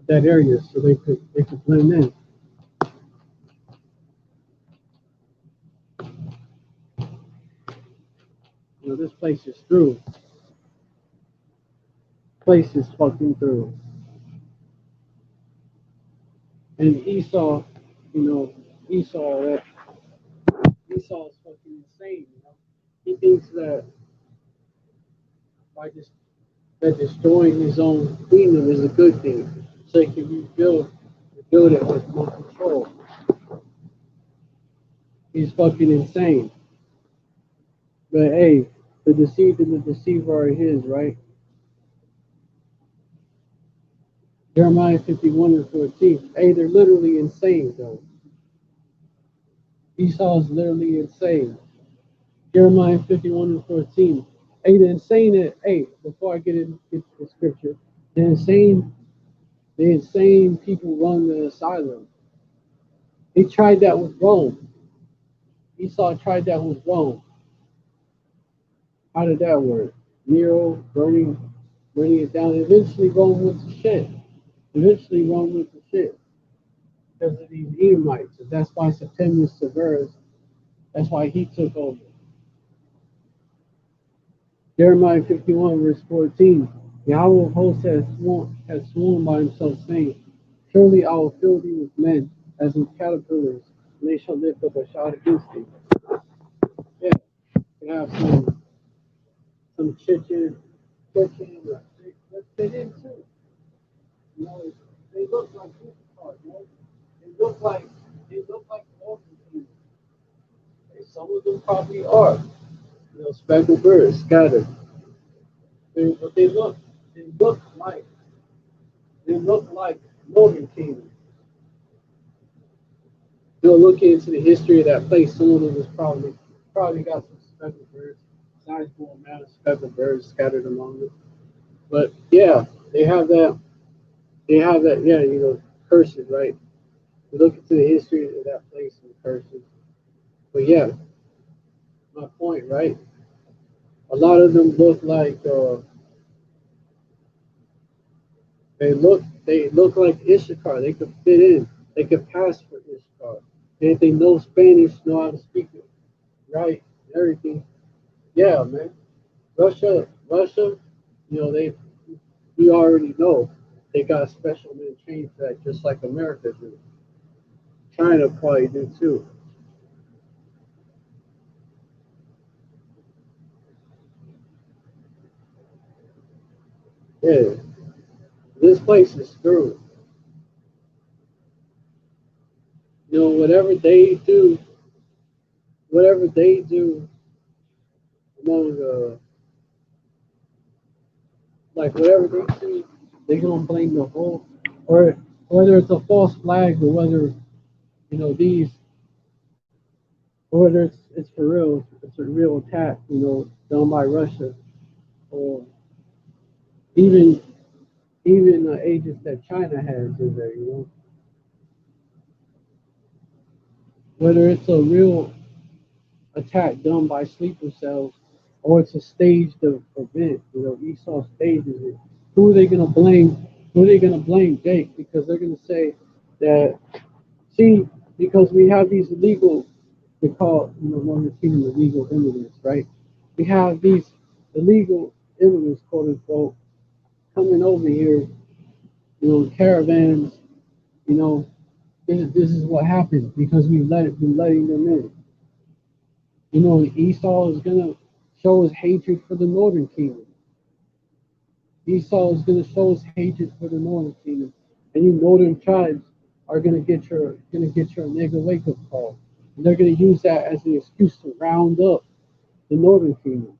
that area, so they could blend in. This place is through. Place is fucking through. And Esau is fucking insane. He thinks that by just that destroying his own kingdom is a good thing, so he can rebuild it with more control. He's fucking insane. But hey, the deceived and the deceiver are his, right? Jeremiah 51:14. Hey, they're literally insane, though. Esau is literally insane. Jeremiah 51:14. Hey, the insane. Hey, before I get into the scripture, the insane people run the asylum. He tried that with Rome. Esau tried that with Rome. How did that work? Nero burning it down. Eventually, Rome went to shit. Because of these Edomites. And that's why Septimius Severus, that's why he took over. Jeremiah 51:14. Yahweh of hosts has sworn by himself, saying, surely I will fill thee with men as with caterpillars, and they shall lift up a shout against thee. Yeah, you have some Chechen, let's fit in too. They look like superstars, They look like orphans. Some of them probably are. speckled birds scattered. But they like, they look like Northern Kingdom. Look into the history of that place. Some of them is probably got some speckled birds, sizable amount of speckled birds scattered among them. But yeah, they have that. They have that. Yeah, curses, right? You look into the history of that place and curses. But yeah, my point, right? A lot of them look like they look like Ishakar. They could fit in. They could pass for Ishakar. And if they know Spanish, know how to speak it, right? Everything. Yeah, man. Russia, they we already know they got special men trained for that, just like America do. China probably do too. Yeah, this place is screwed. Whatever they do among like whatever they do, they gonna blame the whole, or whether it's a false flag or whether these, or whether it's for real, it's a real attack, done by Russia, or even agents that China has in there, whether it's a real attack done by sleeper cells or it's a staged event, Esau stages it. Who are they gonna blame? Who are they gonna blame? Jake, because they're gonna say that, see, because we have these illegal, they call Northern Kingdom illegal immigrants, right? We have these illegal immigrants, quote unquote, coming over here, caravans, you know, this is what happens because we letting them in. Esau is gonna show his hatred for the northern kingdom. Esau is gonna show his hatred for the northern kingdom, and you northern tribes are gonna get your nigga wake up call, and they're gonna use that as an excuse to round up the northern kingdom.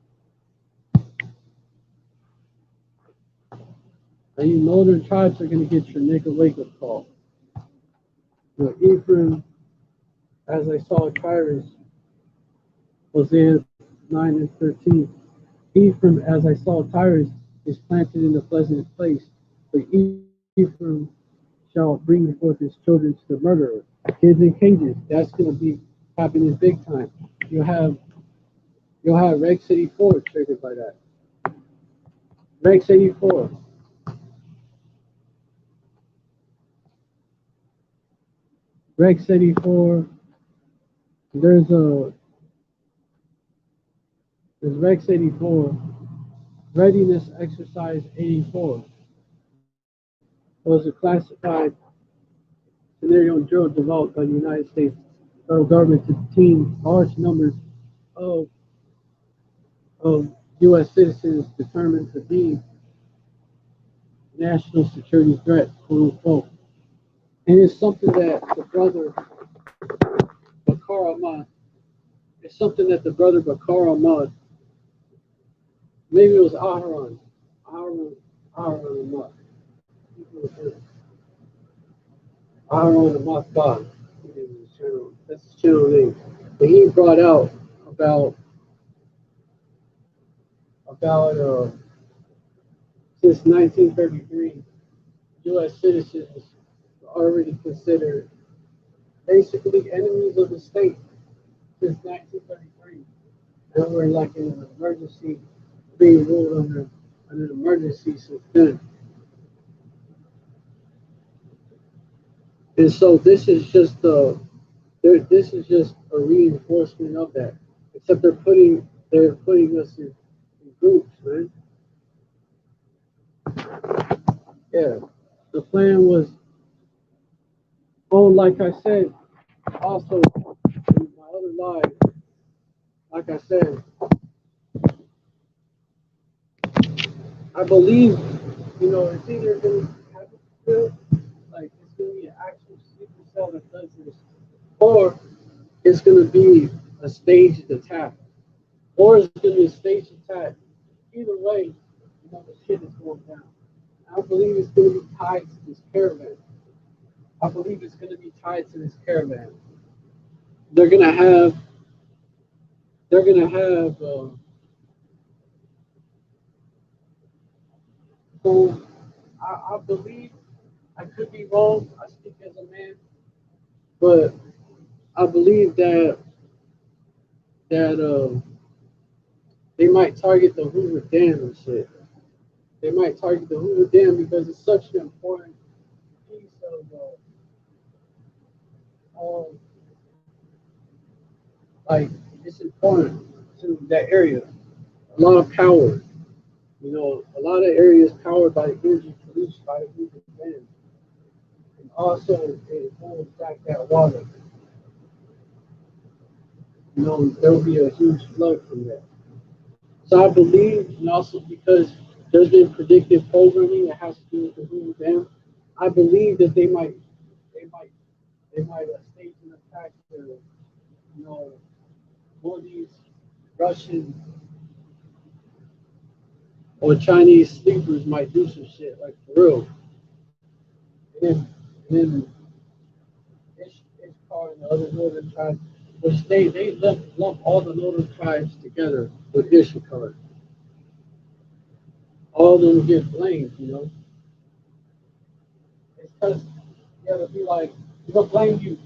And you northern tribes are gonna get your nigga wake up call. Ephraim, as I saw Tyrus, Hosea 9 and 13. Ephraim, as I saw Tyrus, is planted in a pleasant place, but Ephraim shall bring forth his children to the murderer. Kids in cages. That's gonna be happening big time. You'll have Rex 84 triggered by that. Rex 84. Rex 84. There's a there's Rex 84. Readiness exercise 84. Those are classified scenario and drill developed by the United States federal government to detain large numbers of of U.S. citizens determined to be national security threat, quote unquote. And it's something that the brother Bakar Ahmad, it's something that the brother Bakar Ahmad, maybe it was Aharon Ahmad, Aharon Ahmad Khan, that's his channel name. But he brought out about about since 1933, U.S. citizens are already considered basically enemies of the state since 1933. And we're like in an emergency, being ruled under an emergency since then. And so this is just a reinforcement of that. Except they're putting us in groups, man. Yeah. The plan was, oh, like I said, also in my other live, like I said, I believe, it's either going to happen, like it's going to be an actual sleeper cell that does this, or it's going to be a staged attack. or it's going to be a stage attack. Either way, the shit is going down. I believe it's going to be tied to this caravan. I believe it's going to be tied to this caravan. They're going to have, they're going to have, so I believe, I could be wrong, I speak as a man, but I believe that they might target the Hoover Dam and shit. They might target the Hoover Dam because it's such an important piece of like it's important to that area. A lot of power. A lot of areas powered by the energy produced by the Hoover Dam, and also it holds back that water. There will be a huge flood from that. So I believe, and also because there's been predictive programming that has to do with the Hoover Dam, I believe that they might, stage an attack to, more of these Russian or Chinese sleepers might do some shit like for real. And then Ishkar and the other northern tribes, which they lump all the northern tribes together with Ishkar. All of them get blamed. It's because you gotta be like, you don't blame you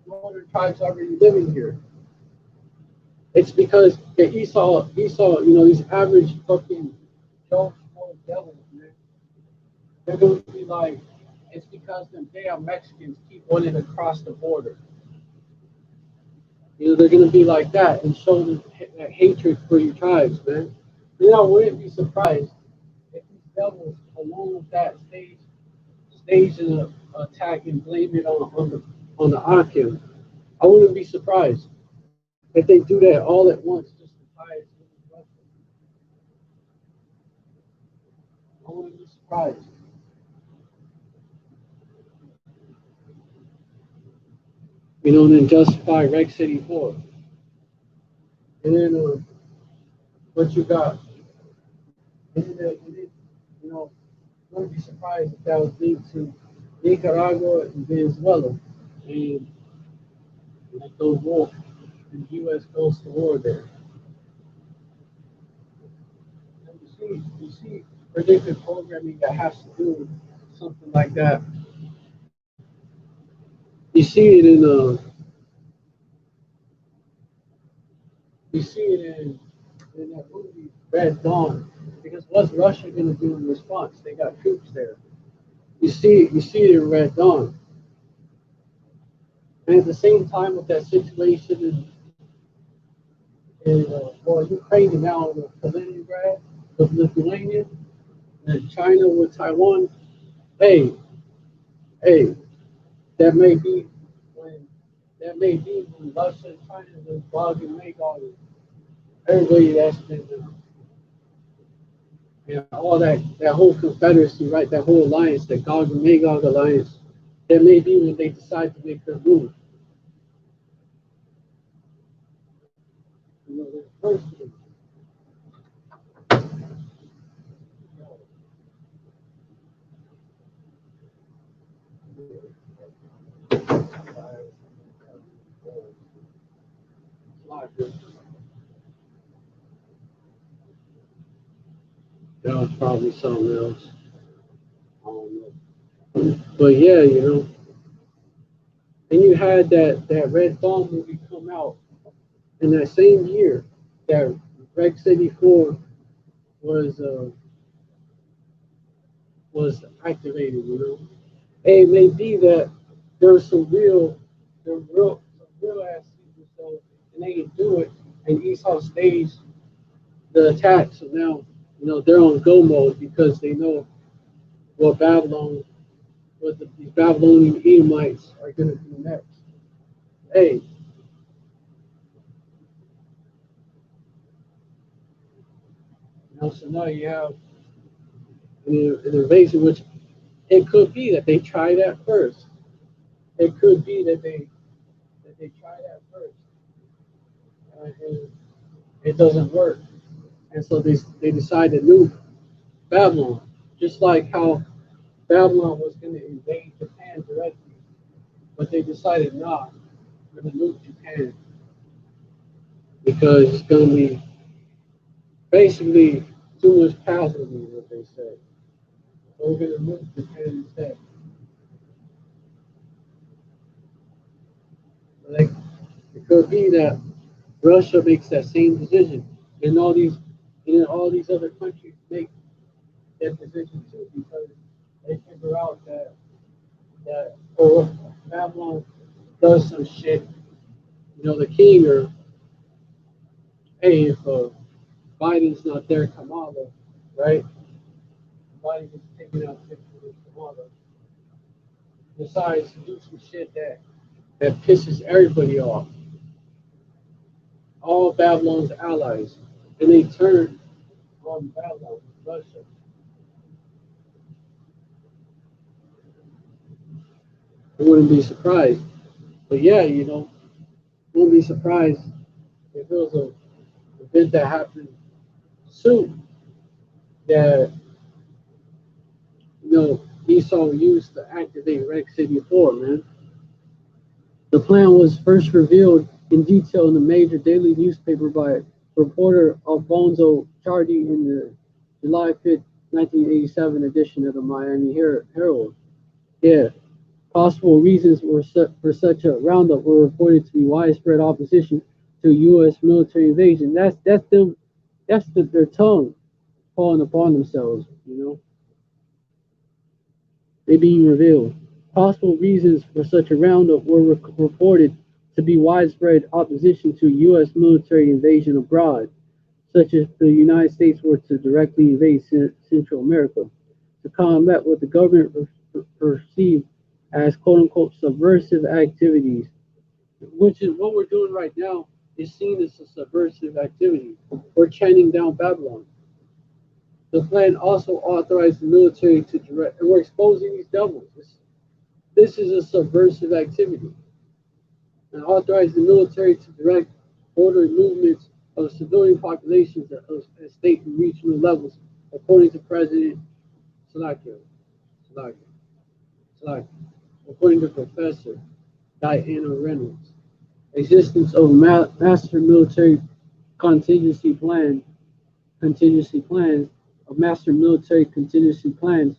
northern tribes already living here. It's because Esau, these average fucking Joe Schmo devils, man. They're gonna be like, it's because them damn Mexicans keep wanting to cross the border. They're gonna be like that and show them that hatred for your tribes, man. I wouldn't be surprised if these devils, along with that, stage an attack and blame it on the Akim. I wouldn't be surprised if they do that all at once just to tie it to Russia. I wouldn't be surprised. And then justify Reg City 4. And then what you got? And then, I wouldn't be surprised if that was linked to Nicaragua and Venezuela. And like those war, and the U.S. goes to war there. And you see predictive programming that has to do with something like that. You see it in that movie Red Dawn. Because what's Russia gonna do in response? They got troops there. You see it in Red Dawn. And at the same time with that situation in Ukraine and now with Kaliningrad, with Lithuania, and China with Taiwan, hey, hey, that may be when when Russia and China was Gog and Magog and everybody that's been all that whole confederacy, right? That whole alliance, that Gog and Magog alliance, that may be when they decide to make their move. The first that was probably something else. I don't know. But yeah, and you had that Red Dawn movie come out in that same year that Rec City 4 was uh, was activated. It may be that there's some real ass people, so and they can do it, and Esau staged the attack. So now, they're on go mode because they know what Babylon, these Babylonian Edomites are going to do next. Hey, so now you have an invasion, which it could be that they try that first. It could be that they try that first, and it doesn't work. And so they decided to nuke Babylon, just like how Babylon was going to invade Japan directly, but they decided not. We're going to nuke Japan because it's going to be basically too much casualty, what they said. So we're going to nuke Japan instead. Like, it could be that Russia makes that same decision, and all these other countries make that decision too, because they figure out that oh, Babylon does some shit. You know, the king or hey, if Biden's not there, Kamala, right? Biden gets taken out with Kamala, decides to do some shit that pisses everybody off, all Babylon's allies, and they turn on Babylon, Russia. I wouldn't be surprised. But yeah, wouldn't be surprised if it was a event that happened soon that Esau used to activate Rex City 4, man. The plan was first revealed in detail in the major daily newspaper by reporter Alfonso Chardi in the July 5th, 1987 edition of the Miami Herald. Yeah, possible reasons for such a roundup were reported to be widespread opposition to U.S. military invasion. That's them. Their tongue calling upon themselves. They being revealed. Possible reasons for such a roundup were reported to be widespread opposition to U.S. military invasion abroad, such as the United States were to directly invade Central America to combat what the government perceived as quote-unquote subversive activities, which is what we're doing right now, is seen as a subversive activity. We're chanting down Babylon. The plan also authorized the military to direct, and we're exposing these devils. This is a subversive activity. And authorized the military to direct order movements of civilian populations at state and regional levels, according to President Salakir. According to Professor Diana Reynolds. Existence of master military contingency plans of master military contingency plans,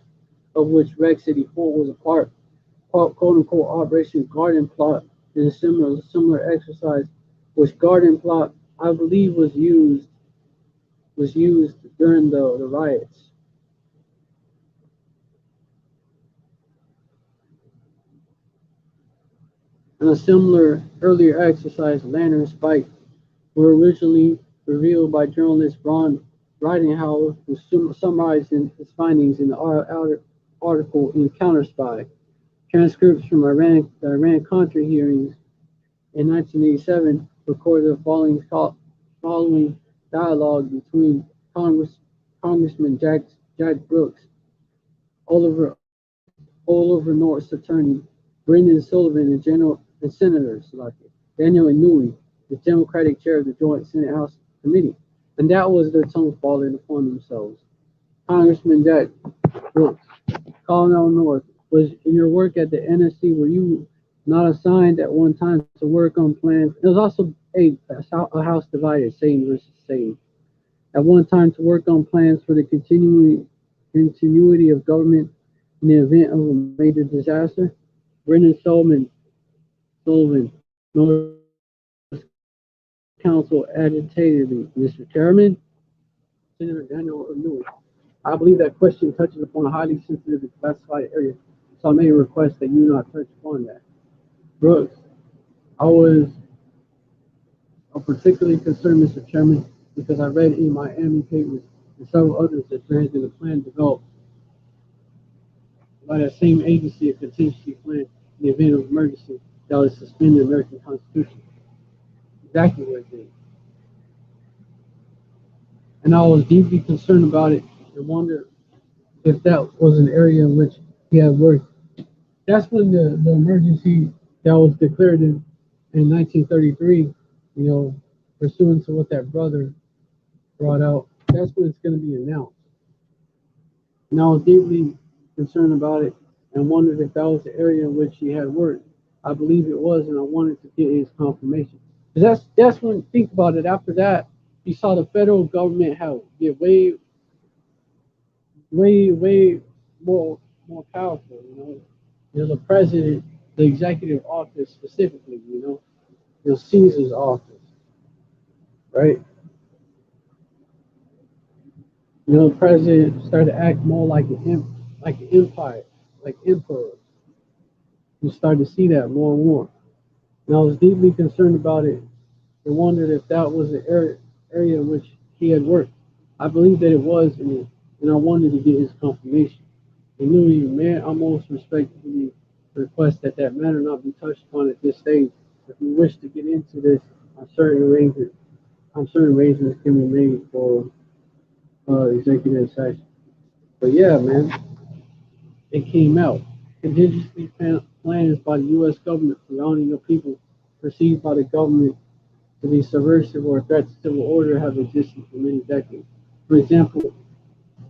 of which Rex 84 was a part, quote unquote Operation Garden Plot, is a similar exercise, which Garden Plot I believe was used during the riots. And a similar earlier exercise, Lantern Spike, were originally revealed by journalist Ron Ridenhour, who summarized his findings in the article in Counterspy. Transcripts from the Iran-Contra hearings in 1987 recorded the following dialogue between Congressman Jack Brooks, Oliver North's attorney, Brendan Sullivan, and Senators like Daniel Inouye, the Democratic chair of the Joint Senate House Committee. And that was their tongue falling upon themselves. Congressman Jack Brooks, Colonel North, was in your work at the NSC, were you not assigned at one time to work on plans? There was also a house divided, sane versus sane. At one time to work on plans for the continuity of government in the event of a major disaster. Brendan Sullivan, North Counsel agitatedly, Mr. Chairman, Senator Daniel Inouye. I believe that question touches upon a highly sensitive and classified area, so I may request that you not touch upon that. Brooks, I was particularly concerned, Mr. Chairman, because I read in Miami papers and several others that there has been a plan developed by that same agency, a contingency plan in the event of emergency that would suspend the American Constitution. Exactly what it did. And I was deeply concerned about it and wondered if that was an area in which he had worked. That's when the emergency that was declared in 1933, pursuant to what that brother brought out, that's when it's going to be announced. And I was deeply concerned about it and wondered if that was the area in which he had worked. I believe it was, and I wanted to get his confirmation. 'Cause that's when, think about it. After that, you saw the federal government have get way more powerful. The president, the executive office specifically. Caesar's office, right? The president started to act more like like an empire, like emperor. You start to see that more and more. And I was deeply concerned about it and wondered if that was the area in which he had worked. I believe that it was, and I wanted to get his confirmation. And Louis, man, I most respectfully request that that matter not be touched upon at this stage. If we wish to get into this, on certain arrangements, can be made for executive session. But yeah, man, it came out. Contingency plans by the U.S. government surrounding the people perceived by the government to be subversive or a threat to civil order have existed for many decades. For example,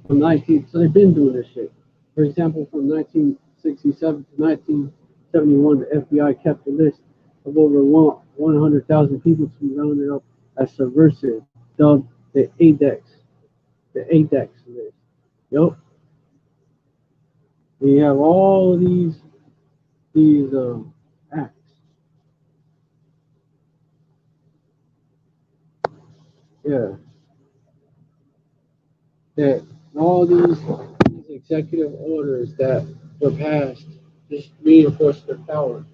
from 19, so they've been doing this shit. For example, from 1967 to 1971, the FBI kept a list of over 100,000 people to be rounded up as subversive, dubbed the ADEX list. Yup. We have all of these acts. Yeah, that all these executive orders that were passed just reinforce their power.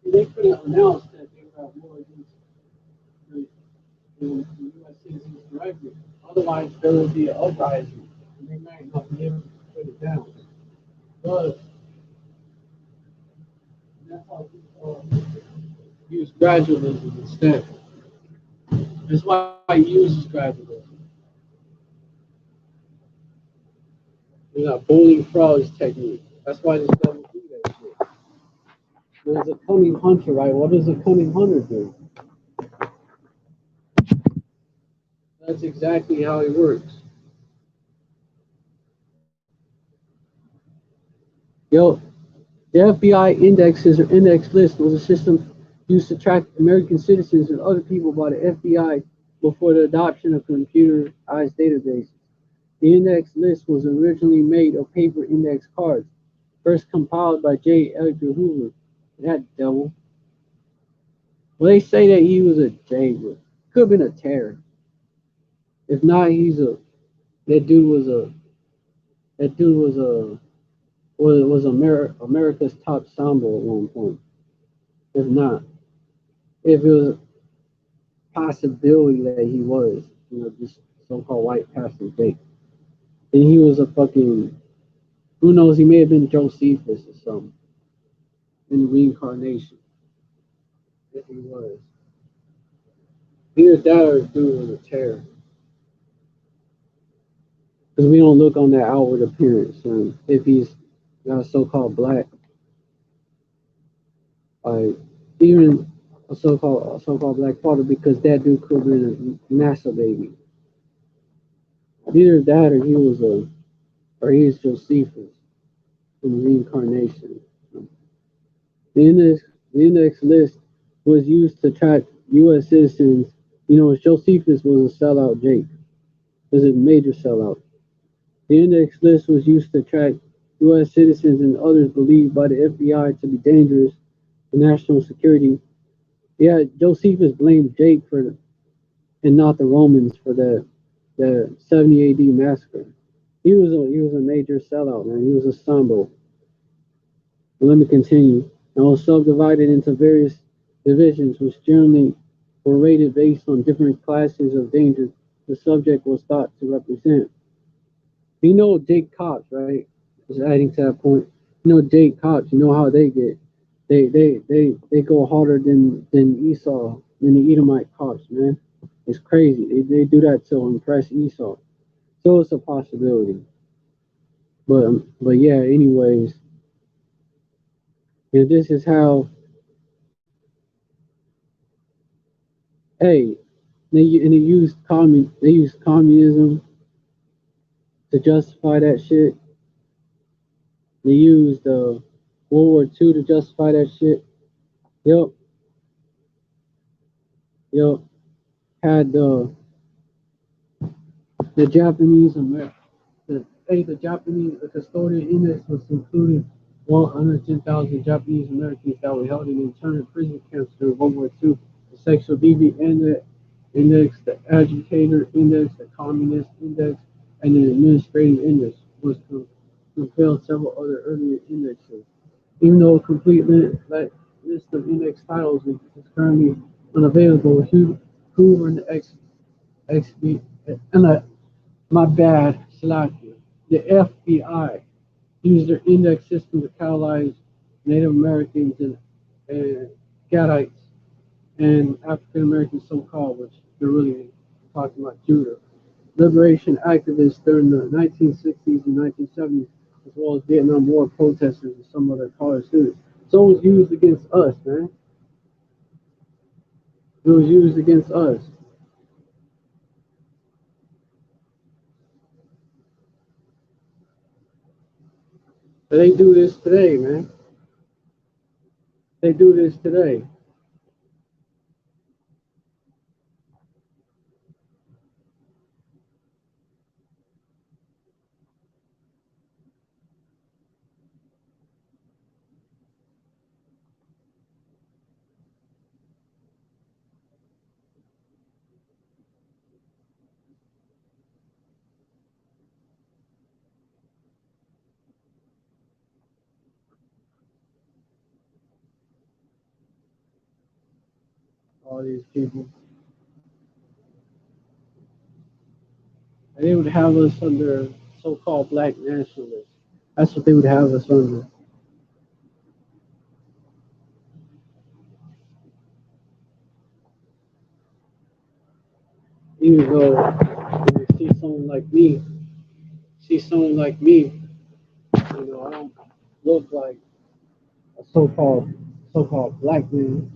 They could have announced that they would have more of the U.S. citizens directly. Otherwise, there would be an uprising, and they might not be able to put it down. But that's how people use gradualism instead. That's why he uses gradualism. Bowling frogs technique. That's why this government do that shit. There's a cunning hunter, right? What does a cunning hunter do? That's exactly how it works. Yo, the FBI indexes or index list was a system used to track American citizens and other people by the FBI before the adoption of computerized databases. The index list was originally made of paper index cards, first compiled by J. Edgar Hoover. That devil. Well, they say that he was a J, but could have been a terror. If not, that dude was a that dude was America's top sambo at one point. If not, if it was a possibility that he was, just so-called white pastor Jake, and he was a fucking, who knows, he may have been Josephus or something in reincarnation. If he was, either that or dude was a terror. Because we don't look on that outward appearance. If he's not so-called black, like even a so-called black father, because that dude could have been a NASA baby. Either that or he is Josephus in reincarnation. The index, the index list was used to track U.S. citizens. Josephus was a sellout Jake. Was a major sellout. The index list was used to track U.S. citizens and others believed by the FBI to be dangerous to national security. Yeah, Josephus blamed Jake and not the Romans for the 70 AD massacre. He was a major sellout, man. He was a sambo. But let me continue. It was subdivided into various divisions, which generally were rated based on different classes of danger the subject was thought to represent. Jake Cops, right? Just adding to that point. Jake Cops. You know how they get. They go harder than Esau, than the Edomite cops, man. It's crazy. They do that to impress Esau. So it's a possibility. But yeah. Anyways, this is how. Hey, They used communism to justify that shit. They used World War II to justify that shit. Yep, yep. Had the Japanese American the Japanese the custodian index was including 110,000 Japanese Americans that were held in internment prison camps during World War II. The sexual deviant index, the educator index, the communist index, and the administrative index was compelled several other earlier indexes. Even though a complete list of index titles is currently unavailable, Hoover and the XB and my bad, Salakia. The FBI used their index system to catalyze Native Americans and Gadites and African Americans, so-called, which they're really talking about Judah. Liberation activists during the 1960s and 1970s, as well as Vietnam War protesters and some other college students. So it was used against us, man. It was used against us. But they do this today, man. They do this today. All these people. And they would have us under so-called black nationalists. That's what they would have us under. Even though when you see someone like me, I don't look like a so-called black man.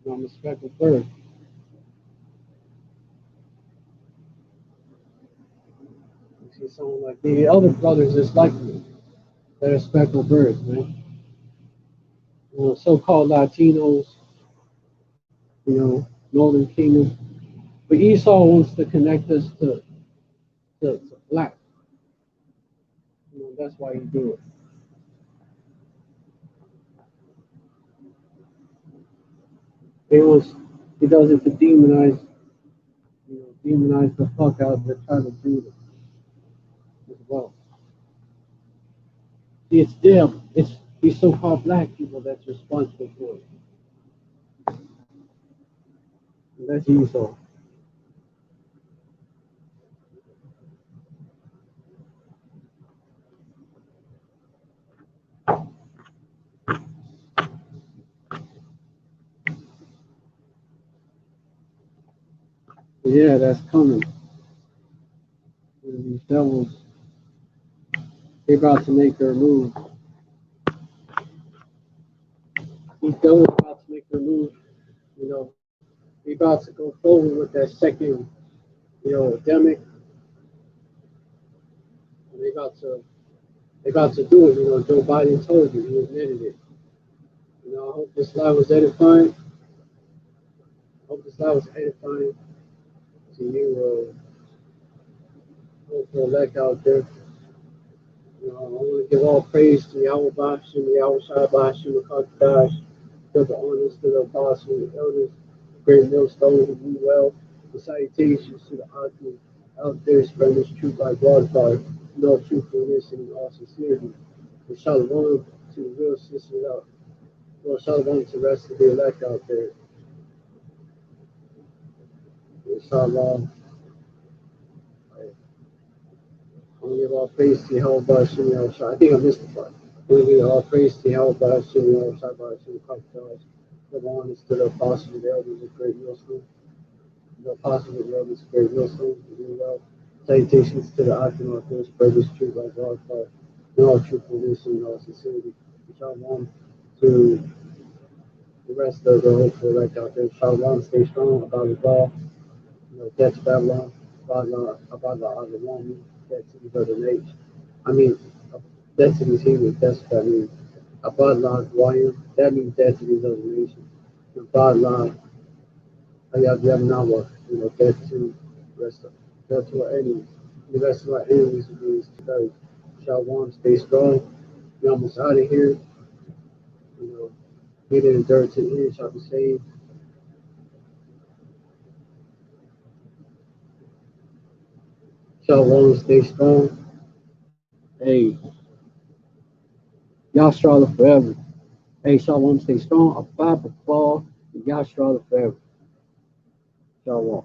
I'm a speckled bird. You see someone like me, the other brothers just like me. They're speckled birds, man. So-called Latinos, Northern Kingdom. But Esau wants to connect us to black. That's why he do it. He wants he does it to demonize the fuck out of the tribe of Judah as well. See, it's them. It's these so-called black people that's responsible for it. And that's Esau. Yeah, that's coming. These devils, they about to make their move. These devils about to make their move. They about to go forward with that second, demic. And they about to do it. Joe Biden told you, he admitted it. I hope this live was edifying. I hope this live was edifying to you, elect out there. I want to give all praise to Yahweh Bashim, Yahweh Shai Bashim, Makakadash, to the honors to the apostles, the elders, the great millstone who do well, the salutations to the Akim out there spreading this truth like wildfire, no truthfulness and all sincerity. And shalom to the real sisters out. Well, shalom to the rest of the elect out there. And shalom. I want to give all praise to Yahweh Bashim, Yahweh Shai. I think I missed the part. We give all praise to Yahweh Bashim, Yahweh Shai Bashim, Kakadash. The honors to the apostles, the elders of Great Millstone. The apostles and the elders of Great Millstone. Well. Salutations to the Akim of this, spread this truth like wildfire. In all truthfulness and all sincerity. Shalom to the rest of the hopeful elect out there. Shalom, stay strong about it all. Death to Babylon, Abadla Azawami, Death to the Brother Nate. I mean, Death to these humans, that's what that means. Abadla Azawayim, that means death to these other nations. Abadla Ayadiyamnawa, death to rest of, death to our enemies. The rest of our enemies means today. Shalom, stay strong. We're almost out of here. You know, he that endure to the end shall be saved. Shalom, stay strong. Hey, Yashra forever. Hey, Shalom, stay strong. A five fall. Yashra forever. Shalom.